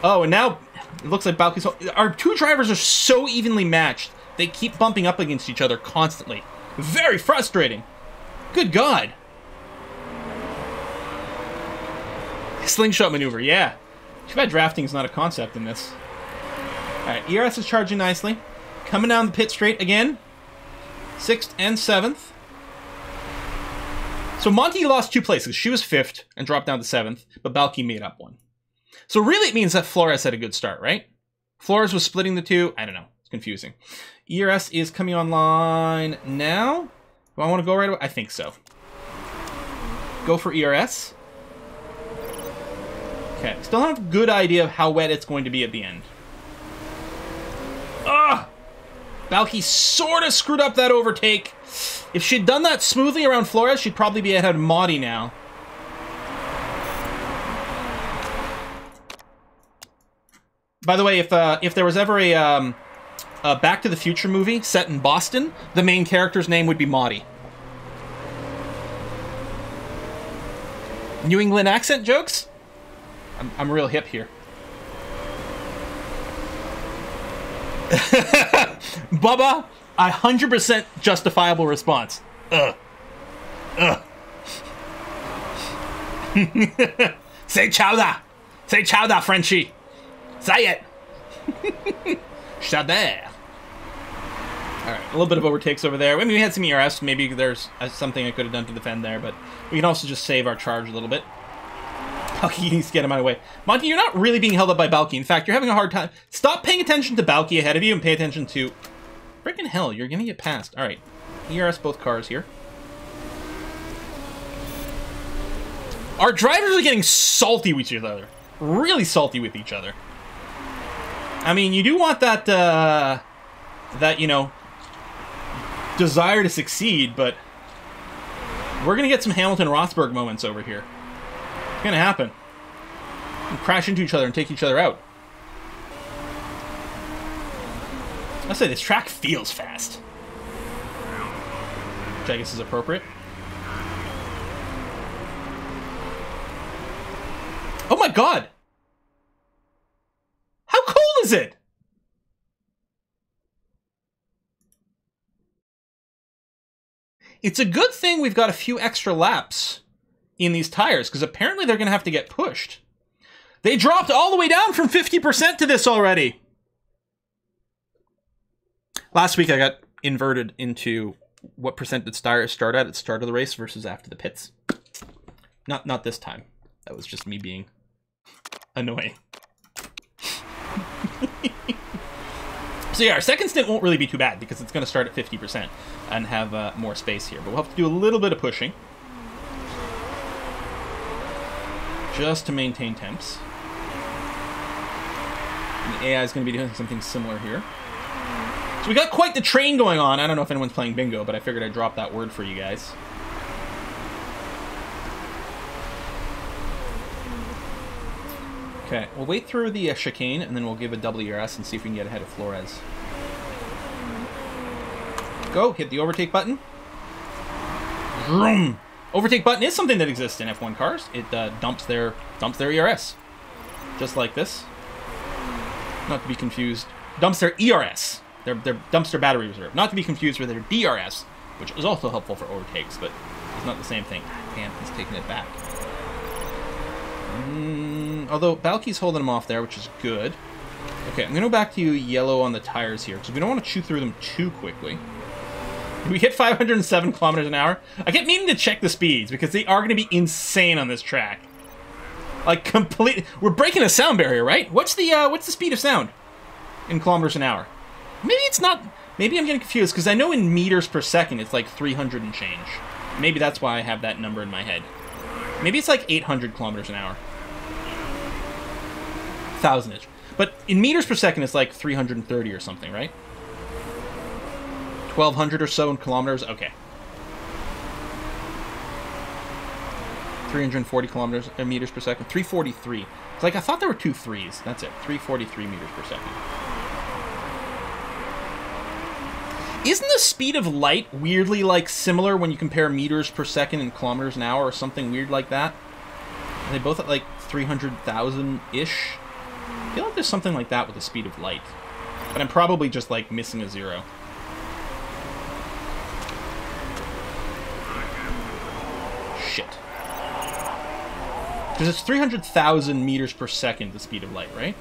Oh, and now it looks like Balky's... Our two drivers are so evenly matched. They keep bumping up against each other constantly. Very frustrating. Good God. Slingshot maneuver, yeah. Too bad drafting is not a concept in this. Alright, ERS is charging nicely. Coming down the pit straight again. 6th and 7th. So Monty lost 2 places. She was 5th and dropped down to 7th, but Balky made up 1. So really it means that Flores had a good start, right? Flores was splitting the 2. I don't know. It's confusing. ERS is coming online now. Do I want to go right away? I think so. Go for ERS. Okay. Still don't have a good idea of how wet it's going to be at the end. Ugh! Balky sort of screwed up that overtake. If she'd done that smoothly around Flores, she'd probably be ahead of Maudie now. By the way, if there was ever a Back to the Future movie set in Boston, the main character's name would be Marty. New England accent jokes? I'm real hip here. Bubba, 100% justifiable response. Ugh. Say chowder. Say chowder, Frenchie. Say it. Chowder. Alright, a little bit of overtakes over there. I mean, we had some ERS. Maybe there's something I could have done to defend there, but we can also just save our charge a little bit. Balky needs to get him out of the way. Monty, you're not really being held up by Balky. In fact, you're having a hard time. Stop paying attention to Balky ahead of you and pay attention to... Frickin' hell, you're gonna get past. Alright, ERS both cars here. Our drivers are getting salty with each other. Really salty with each other. I mean, you do want that, that, you know, desire to succeed, but we're going to get some Hamilton-Rothberg moments over here. It's going to happen. And crash into each other and take each other out. I say this track feels fast. Which I guess is appropriate. Oh my god! How cold is it? It's a good thing we've got a few extra laps in these tires, because apparently they're going to have to get pushed. They dropped all the way down from 50% to this already. Last week I got inverted into what percent did tires start at the start of the race versus after the pits. Not this time. That was just me being annoying. So yeah, our second stint won't really be too bad because it's going to start at 50% and have more space here. But we'll have to do a little bit of pushing just to maintain temps. And the AI is going to be doing something similar here. So we got quite the train going on. I don't know if anyone's playing bingo, but I figured I'd drop that word for you guys. Okay, we'll wait through the chicane, and then we'll give a double ERS and see if we can get ahead of Flores. Go, hit the overtake button. Vroom. Overtake button is something that exists in F1 cars. It dumps their ERS. Just like this. Not to be confused. Dumps their ERS. Dumps their battery reserve. Not to be confused with their DRS, which is also helpful for overtakes, but it's not the same thing. Damn, he's taking it back. Although Balky's holding him off there, which is good. Okay, I'm going to go back to yellow on the tires here, because we don't want to chew through them too quickly. We hit 507 kilometers an hour. I kept meaning to check the speeds, because they are going to be insane on this track. Like, complete... We're breaking a sound barrier, right? What's the speed of sound in kilometers an hour? Maybe it's not... Maybe I'm getting confused, because I know in meters per second it's like 300 and change. Maybe that's why I have that number in my head. Maybe it's like 800 kilometers an hour. 1,000-ish. But in meters per second, it's like 330 or something, right? 1,200 or so in kilometers? Okay. 340 meters per second. 343. It's like, I thought there were 2 threes. That's it. 343 meters per second. Isn't the speed of light weirdly, like, similar when you compare meters per second and kilometers an hour or something weird like that? Are they both at, like, 300,000-ish? I feel like there's something like that with the speed of light. But I'm probably just, like, missing a zero. Shit. Because it's 300,000 meters per second, the speed of light, right?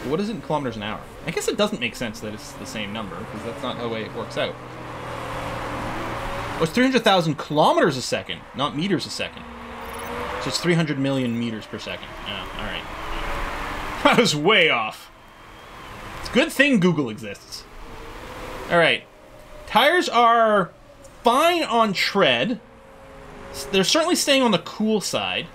What is it in kilometers an hour? I guess it doesn't make sense that it's the same number, because that's not the way it works out. Oh, it's 300,000 kilometers a second, not meters a second. So it's 300 million meters per second. Oh, alright. I was way off. It's a good thing Google exists. Alright. Tires are fine on tread. They're certainly staying on the cool side.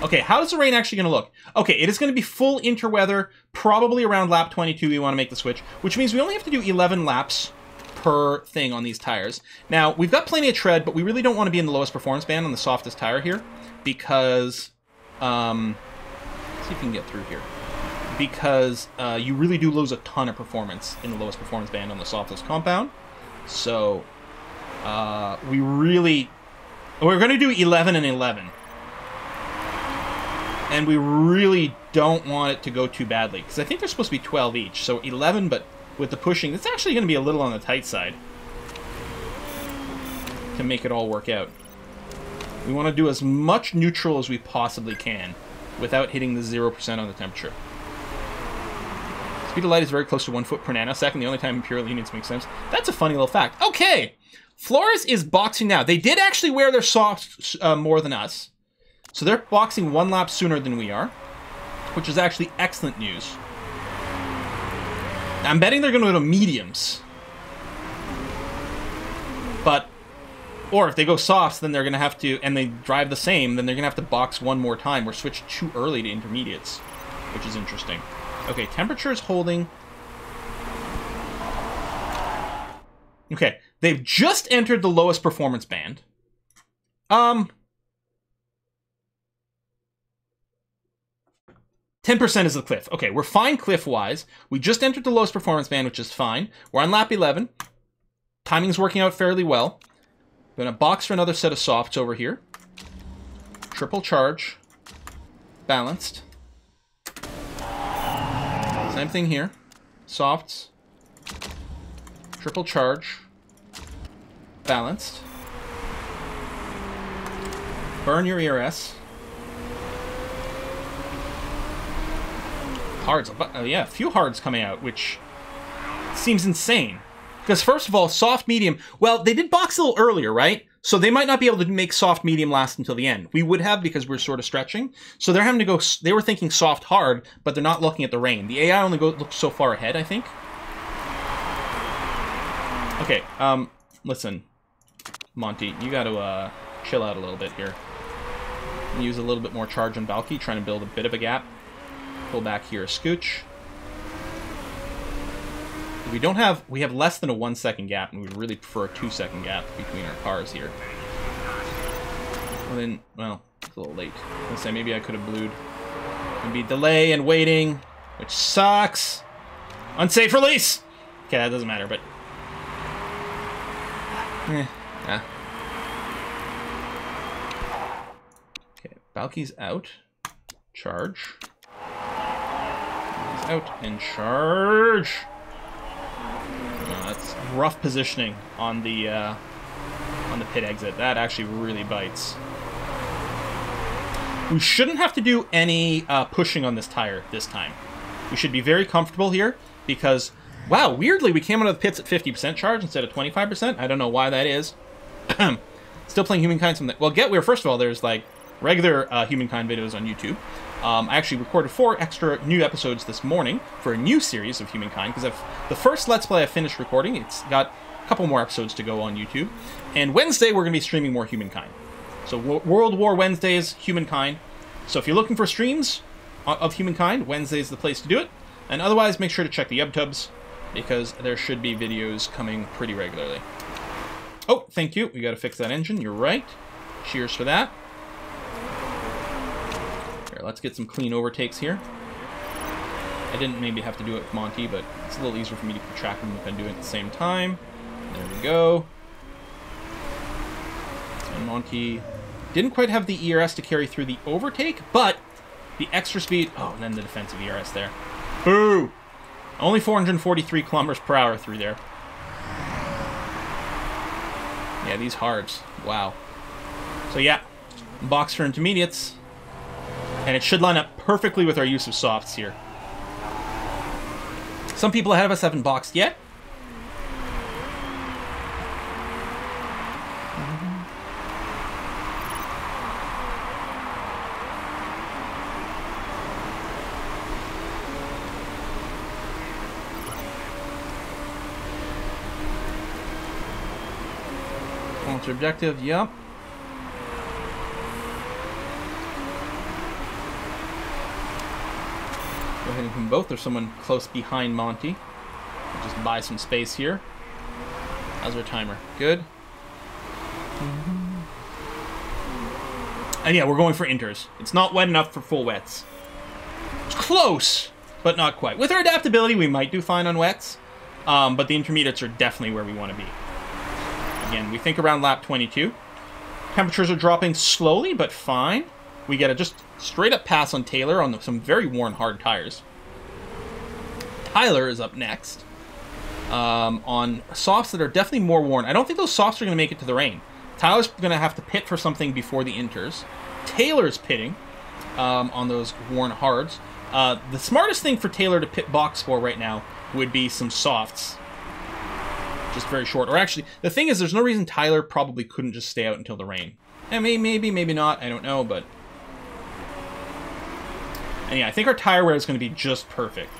Okay, how is the rain actually going to look? Okay, it is going to be full interweather, probably around lap 22 we want to make the switch, which means we only have to do 11 laps per thing on these tires. Now, we've got plenty of tread, but we really don't want to be in the lowest performance band on the softest tire here, because, let's see if we can get through here. because you really do lose a ton of performance in the lowest performance band on the softest compound. So we're going to do 11 and 11. And we really don't want it to go too badly, because I think they're supposed to be 12 each. So 11, but with the pushing, it's actually going to be a little on the tight side to make it all work out. We want to do as much neutral as we possibly can without hitting the 0% on the temperature. Speed of light is very close to 1 foot per nanosecond. The only time imperial units make sense. That's a funny little fact. Okay, Flores is boxing now. They did actually wear their softs more than us. So they're boxing 1 lap sooner than we are, which is actually excellent news. I'm betting they're going to go to mediums. But, or if they go softs, then they're going to have to, and they drive the same, then they're going to have to box 1 more time or switch too early to intermediates, which is interesting. Okay, temperature is holding. Okay, they've just entered the lowest performance band. 10% is the cliff. Okay, we're fine cliff-wise. We just entered the lowest performance band, which is fine. We're on lap 11. Timing's working out fairly well. I'm going to box for another set of softs over here. Triple charge. Balanced. Same thing here. Softs. Triple charge. Balanced. Burn your ERS. Hards. Yeah, a few hards coming out, which seems insane. Because first of all, soft medium, well, they did box a little earlier, right? So they might not be able to make soft medium last until the end. We would have, because we're sort of stretching. So they're having to go, they were thinking soft hard, but they're not looking at the rain. The AI only looks so far ahead, I think. Okay, listen, Monty, you gotta chill out a little bit here. Use a little bit more charge on Valky, trying to build a bit of a gap. Pull back here a scooch. We have less than a 1 second gap, and we'd really prefer a 2 second gap between our cars here. Well then, well, it's a little late. I was gonna say maybe I could have blued. Maybe delay and waiting, which sucks. Unsafe release! Okay, that doesn't matter, but yeah. Okay, Valky's out. Charge. He's out and charge. That's rough positioning on the pit exit. That actually really bites. We shouldn't have to do any pushing on this tire this time. We should be very comfortable here because, wow, weirdly we came out of the pits at 50% charge instead of 25%. I don't know why that is. Still playing Humankind. Well, first of all, there's like regular Humankind videos on YouTube. I actually recorded 4 extra new episodes this morning for a new series of Humankind, because the first Let's Play I finished recording. It's got a couple more episodes to go on YouTube. And Wednesday, we're going to be streaming more Humankind. So World War Wednesdays, Humankind. So if you're looking for streams of Humankind, Wednesday's the place to do it. And otherwise, make sure to check the YubTubs, because there should be videos coming pretty regularly. Oh, thank you. We got to fix that engine. You're right. Cheers for that. Let's get some clean overtakes here. I didn't maybe have to do it with Monty, but it's a little easier for me to keep track of them if I'm doing it at the same time. There we go. And Monty didn't quite have the ERS to carry through the overtake, but the extra speed... Oh, and then the defensive ERS there. Boo! Only 443 kilometers per hour through there. Yeah, these hards. Wow. So yeah, box for intermediates. And it should line up perfectly with our use of softs here. Some people ahead of us haven't boxed yet. Launch objective, yep. Go ahead and hit both. There's someone close behind Monty. We'll just buy some space here. How's our timer? Good. And yeah, we're going for inters. It's not wet enough for full wets. It's close, but not quite. With our adaptability, we might do fine on wets, but the intermediates are definitely where we want to be. Again, we think around lap 22. Temperatures are dropping slowly, but fine. We get a just straight up pass on Taylor on some very worn hard tires. Tyler is up next on softs that are definitely more worn. I don't think those softs are going to make it to the rain. Tyler's going to have to pit for something before the inters. Taylor's pitting on those worn hards. The smartest thing for Taylor to pit box for right now would be some softs. Just very short. Or actually, the thing is, there's no reason Tyler probably couldn't just stay out until the rain. And maybe, maybe not. I don't know, but... And yeah, I think our tire wear is going to be just perfect.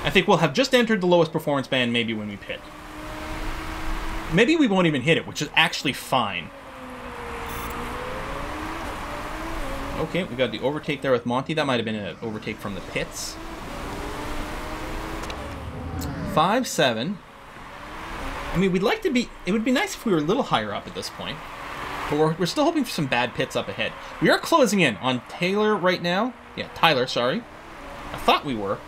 I think we'll have just entered the lowest performance band maybe when we pit. Maybe we won't even hit it, which is actually fine. Okay, we got the overtake there with Monty. That might have been an overtake from the pits. 5-7. I mean, we'd like to be... It would be nice if we were a little higher up at this point. But we're still hoping for some bad pits up ahead. We are closing in on Taylor right now. Yeah, Tyler, sorry. I thought we were.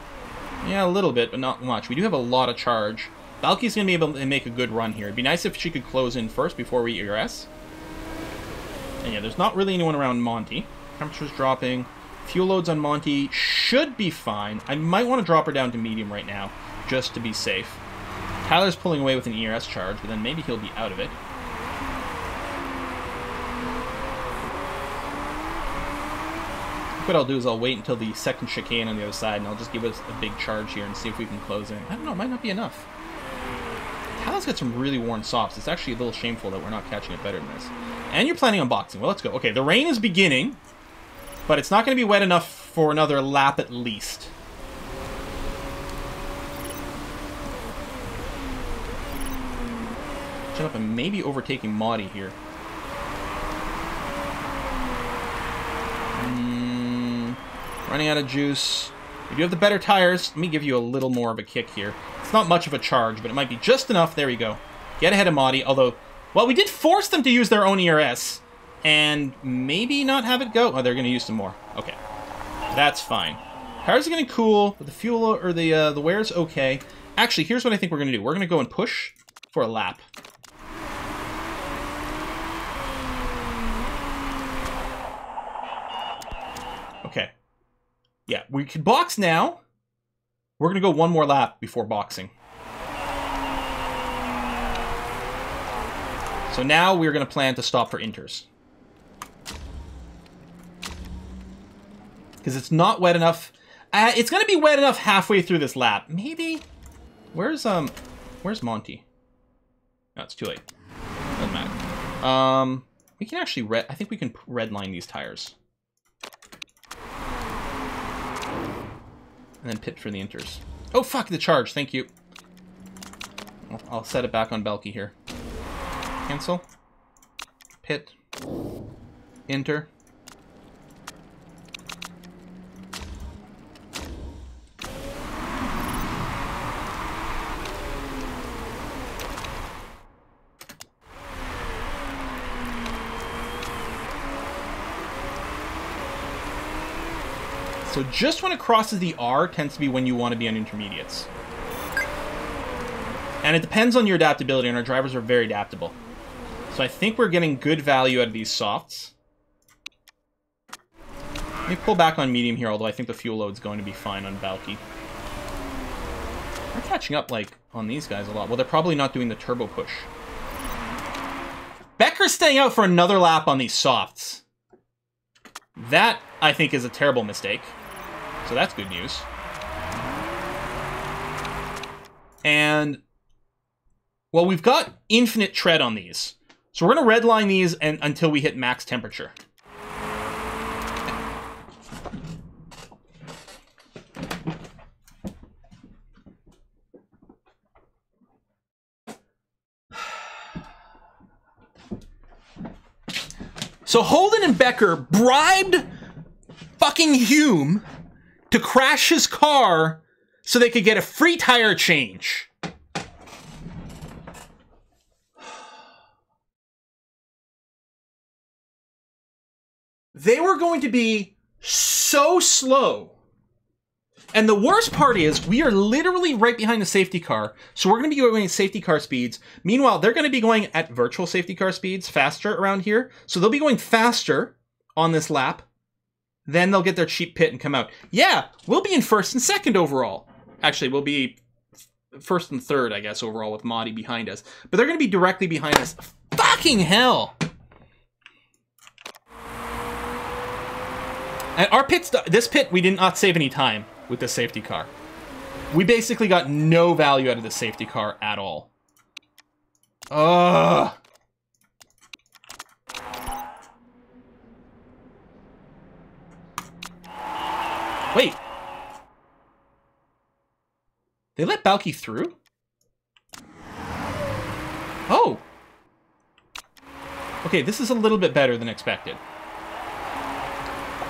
Yeah, a little bit, but not much. We do have a lot of charge. Valky's going to be able to make a good run here. It'd be nice if she could close in first before we ERS. And yeah, there's not really anyone around Monty. Temperature's dropping. Fuel loads on Monty should be fine. I might want to drop her down to medium right now, just to be safe. Tyler's pulling away with an ERS charge, but then maybe he'll be out of it. What I'll do is I'll wait until the second chicane on the other side, and I'll just give us a big charge here and see if we can close in. I don't know, it might not be enough. Tyler's got some really worn softs. It's actually a little shameful that we're not catching it better than this. And you're planning on boxing. Well, let's go. Okay, the rain is beginning, but it's not going to be wet enough for another lap at least. Jump up and maybe overtaking Maudie here. Running out of juice. We do have the better tires. Let me give you a little more of a kick here. It's not much of a charge, but it might be just enough. There we go. Get ahead of Maudie, although... Well, we did force them to use their own ERS. And maybe not have it go. Oh, they're going to use some more. Okay. That's fine. Tires are getting cool, but the fuel or the wear's okay. Actually, here's what I think we're going to do. We're going to go and push for a lap. Okay. Yeah, we can box now. We're going to go one more lap before boxing. So now we're going to plan to stop for inters. Because it's not wet enough. It's going to be wet enough halfway through this lap. Maybe. Where's Monty? No, it's too late. Doesn't matter. We can actually I think we can redline these tires. And then pit for the inters. Oh, fuck, the charge. Thank you. I'll set it back on Belky here. Cancel. Pit. Inter. So just when it crosses the R tends to be when you want to be on intermediates. And it depends on your adaptability, and our drivers are very adaptable. So I think we're getting good value out of these softs. Let me pull back on medium here, although I think the fuel load's going to be fine on Valky. We're catching up, like, on these guys a lot. Well, they're probably not doing the turbo push. Becker's staying out for another lap on these softs. That, I think, is a terrible mistake. So that's good news. And, well, we've got infinite tread on these. So we're going to redline these until we hit max temperature. So Holden and Becker bribed fucking Hume to crash his car so they could get a free tire change. They were going to be so slow And the worst part is we are literally right behind the safety car. So we're going to be going at safety car speeds. Meanwhile, they're going to be going at virtual safety car speeds faster around here. So they'll be going faster on this lap. Then they'll get their cheap pit and come out. Yeah, we'll be in first and second overall. Actually, we'll be first and third, I guess, overall with Maudie behind us. But they're going to be directly behind us. Fucking hell! And our pit, this pit, we did not save any time with the safety car. We basically got no value out of the safety car at all. Ugh. Wait. They let Balky through? Oh. Okay, this is a little bit better than expected.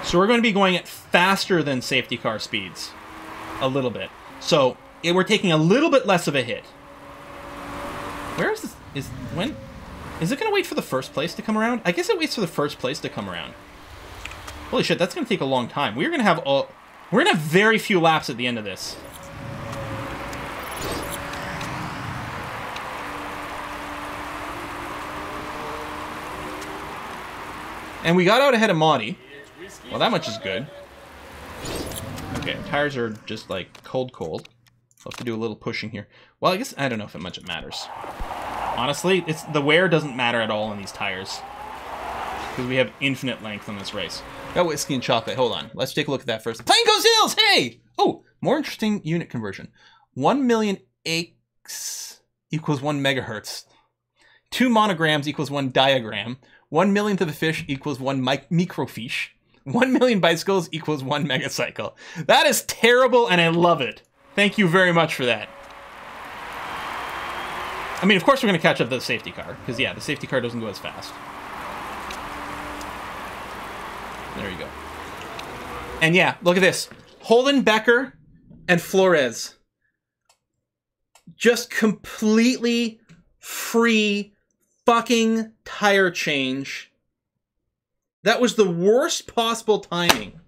So we're going to be going at faster than safety car speeds. A little bit. So we're taking a little bit less of a hit. Where is this? Is it going to wait for the first place to come around? I guess it waits for the first place to come around. Holy shit, that's going to take a long time. We're going to have very few laps at the end of this. And we got out ahead of Maudie. Well, that much is good. Okay, tires are just like cold. I'll have to do a little pushing here. Well, I guess I don't know if it matters. Honestly, the wear doesn't matter at all on these tires because we have infinite length on this race. Got whiskey and chocolate. Hold on, let's take a look at that first. Plancos Hills. Hey. Oh, more interesting unit conversion. 1 million AX equals 1 megahertz. 2 monograms equals 1 diagram. 1 millionth of a fish equals 1 microfiche. 1 million bicycles equals 1 megacycle. That is terrible, and I love it. Thank you very much for that. I mean, of course we're going to catch up to the safety car, because, yeah, the safety car doesn't go as fast. There you go. And, yeah, look at this. Holden, Becker, and Flores. Just completely free fucking tire change. That was the worst possible timing.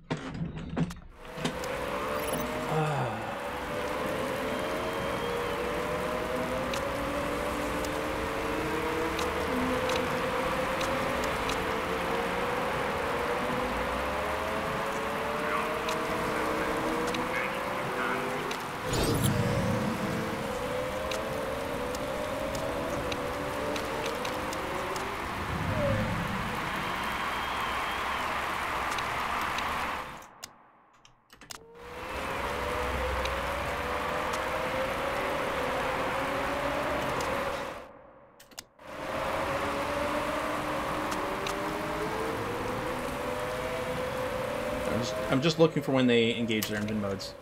I'm just looking for when they engage their engine modes.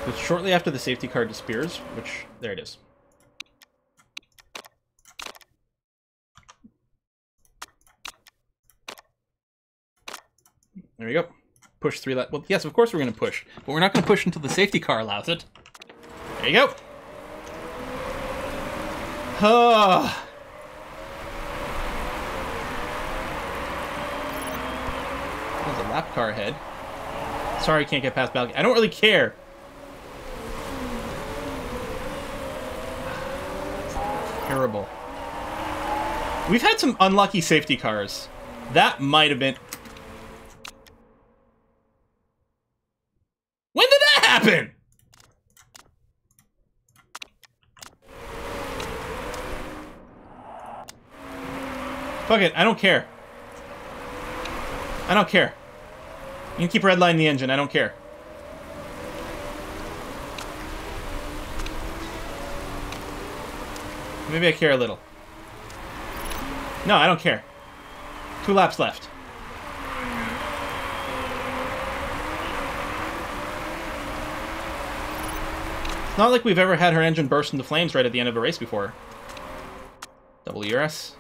It's shortly after the safety car disappears, which, there it is. There we go. Push 3 laps. Well, yes, of course we're going to push, but we're not going to push until the safety car allows it. There you go. There's a lap car ahead. Sorry, can't get past Balky. I don't really care. Terrible. We've had some unlucky safety cars. That might have been... When did that happen? Fuck it, I don't care. I don't care. You can keep redlining the engine, I don't care. Maybe I care a little. No, I don't care. 2 laps left. It's not like we've ever had her engine burst into flames right at the end of a race before. Double ERS.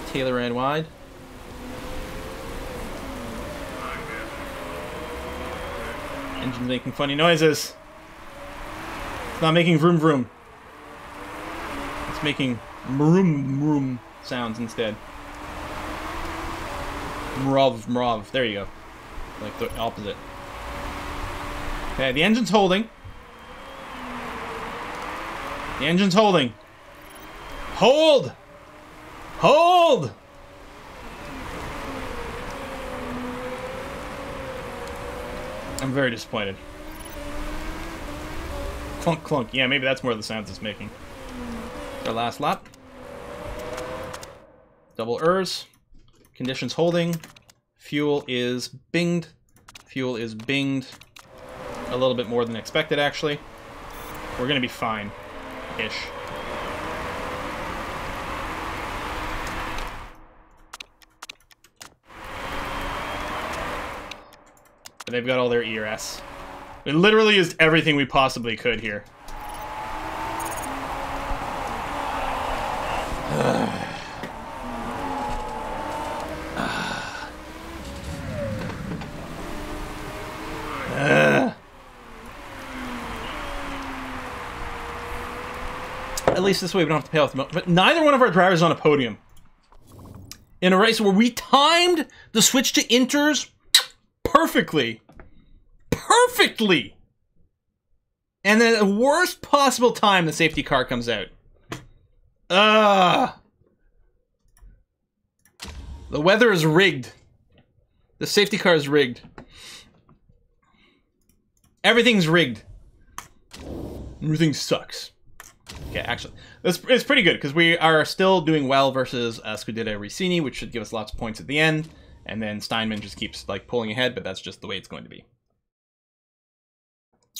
Taylor ran wide. Engine's making funny noises. It's not making vroom vroom. It's making vroom vroom sounds instead. Mrov. There you go. Like the opposite. Okay, the engine's holding. The engine's holding. Hold! Hold! I'm very disappointed. Clunk, clunk. Yeah, maybe that's more of the sounds it's making. Our last lap. Double ERS. Conditions holding. Fuel is binged. Fuel is binged. A little bit more than expected, actually. We're gonna be fine-ish. But they've got all their ERS. We literally used everything we possibly could here. At least this way we don't have to pay off the milk. But neither one of our drivers is on a podium. In a race where we timed the switch to inters perfectly. Perfectly! And then the worst possible time the safety car comes out. The weather is rigged. The safety car is rigged. Everything's rigged. Everything sucks. Okay, actually, it's pretty good because we are still doing well versus Scudetto Ricini, which should give us lots of points at the end. And then Steinman just keeps like pulling ahead, but that's just the way it's going to be.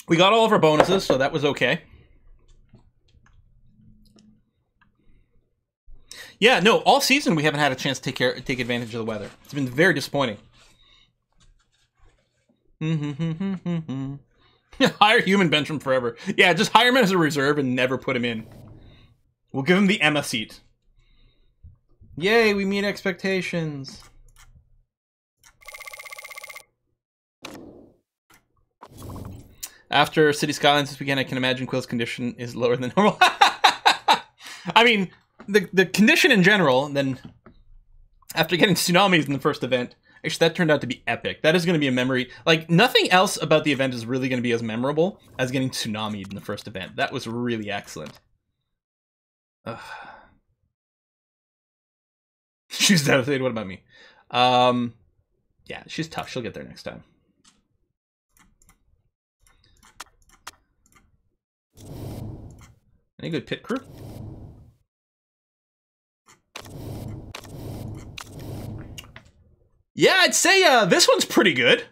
We got all of our bonuses, so that was okay. Yeah, no, all season we haven't had a chance to take advantage of the weather. It's been very disappointing. Hire human bench him forever. Yeah, just hire him as a reserve and never put him in. We'll give him the Emma seat. Yay, we meet expectations. After City Skylines this weekend, I can imagine Quill's condition is lower than normal. I mean, the condition in general, then after getting tsunamis in the first event, actually that turned out to be epic. That is going to be a memory. Like, nothing else about the event is really going to be as memorable as getting tsunamied in the first event. That was really excellent. Ugh. She's devastated. What about me? Yeah, she's tough. She'll get there next time. Any good pit crew? Yeah, I'd say this one's pretty good.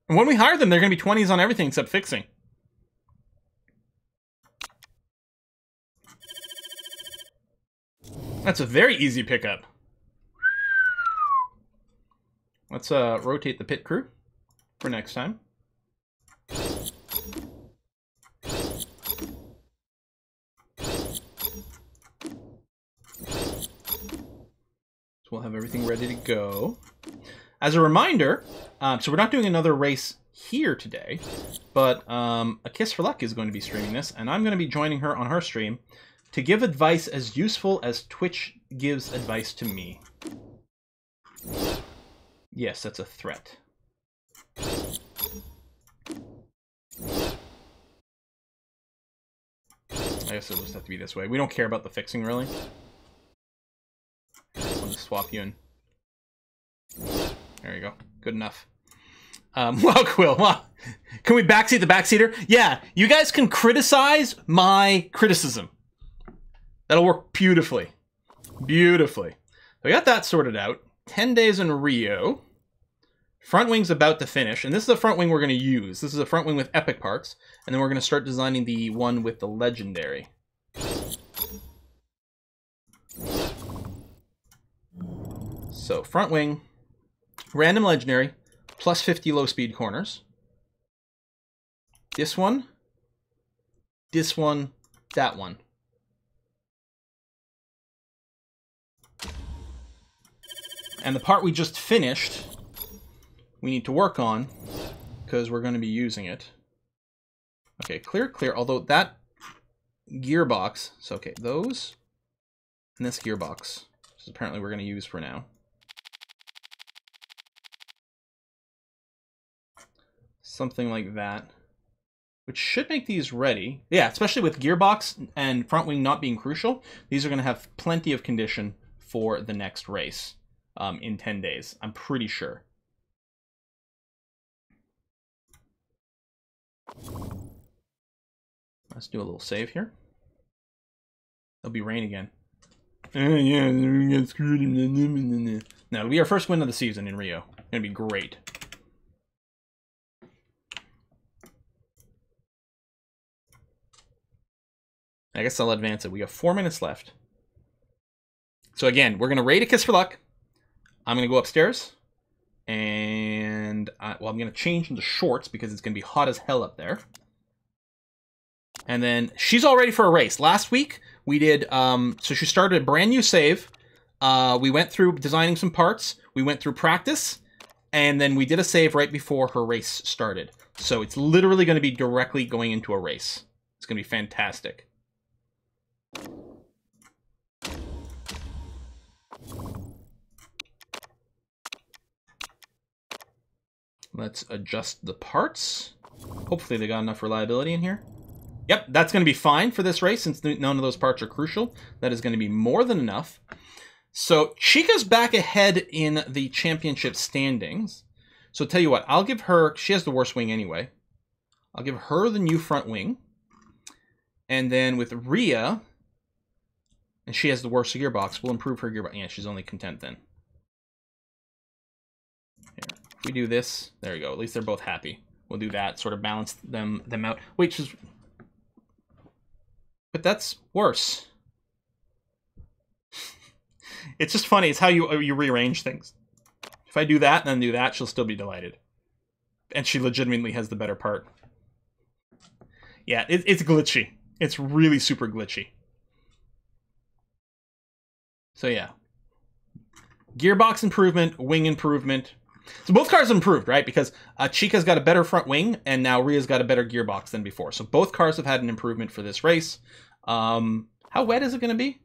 And when we hire them, they're going to be 20s on everything except fixing. That's a very easy pickup. Let's rotate the pit crew for next time. We'll have everything ready to go. As a reminder, so we're not doing another race here today, but A Kiss for Luck is going to be streaming this, and I'm going to be joining her on her stream to give advice as useful as Twitch gives advice to me. Yes, that's a threat. I guess it'll just have to be this way. We don't care about the fixing, really. I'll just swap you in. There you go. Good enough. Well, Quill, well, can we backseat the backseater? Yeah, you guys can criticize my criticism. That'll work beautifully. Beautifully. So we got that sorted out. 10 days in Rio. Front wing's about to finish, and this is the front wing we're going to use. This is a front wing with epic parts, and then we're going to start designing the one with the legendary. So, front wing, random legendary, plus 50 low speed corners. This one, that one. And the part we just finished, we need to work on, because we're going to be using it. Okay, clear, clear, although that gearbox, so okay, those, and this gearbox. apparently we're going to use for now. Something like that, which should make these ready. Yeah, especially with gearbox and front wing not being crucial, these are going to have plenty of condition for the next race in 10 days. I'm pretty sure. Let's do a little save here. It'll be rain again. Yeah, we get screwed. No, it'll be our first win of the season in Rio. It's gonna be great. I guess I'll advance it. We have 4 minutes left. So again, we're gonna rate a Kiss for Luck. I'm gonna go upstairs, and well, I'm gonna change into shorts because it's gonna be hot as hell up there. And then she's all ready for a race. Last week we did, so she started a brand new save. We went through designing some parts. We went through practice, and then we did a save right before her race started. So it's literally going to be directly going into a race. It's going to be fantastic. Let's adjust the parts. Hopefully they got enough reliability in here. Yep, that's going to be fine for this race since none of those parts are crucial. That is going to be more than enough. So Chica's back ahead in the championship standings. So tell you what, I'll give her, she has the worst wing anyway. I'll give her the new front wing. And then with Rhea, and she has the worst gearbox, we'll improve her gearbox. Yeah, she's only content then. Here, if we do this, there we go. At least they're both happy. We'll do that, sort of balance them out. Wait, she's... But that's worse. It's just funny. It's how you rearrange things. If I do that and then do that, she'll still be delighted. And she legitimately has the better part. Yeah, it's glitchy. It's really super glitchy. So yeah. Gearbox improvement, wing improvement. So both cars improved, right? Because Chica's got a better front wing, and now Rhea's got a better gearbox than before. So both cars have had an improvement for this race. How wet is it going to be?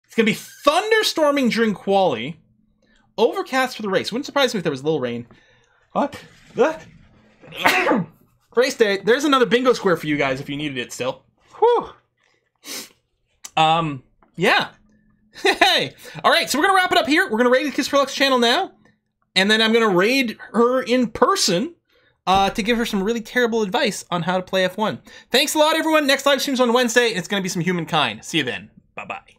It's going to be thunderstorming during quali. Overcast for the race. Wouldn't surprise me if there was a little rain. What? Race day. There's another bingo square for you guys if you needed it still. Whew. Yeah. Hey. All right, so we're going to wrap it up here. We're going to raid the Kiss for Luck's channel now. And then I'm going to raid her in person to give her some really terrible advice on how to play F1. Thanks a lot, everyone. Next live stream's on Wednesday, and it's going to be some humankind. See you then. Bye-bye.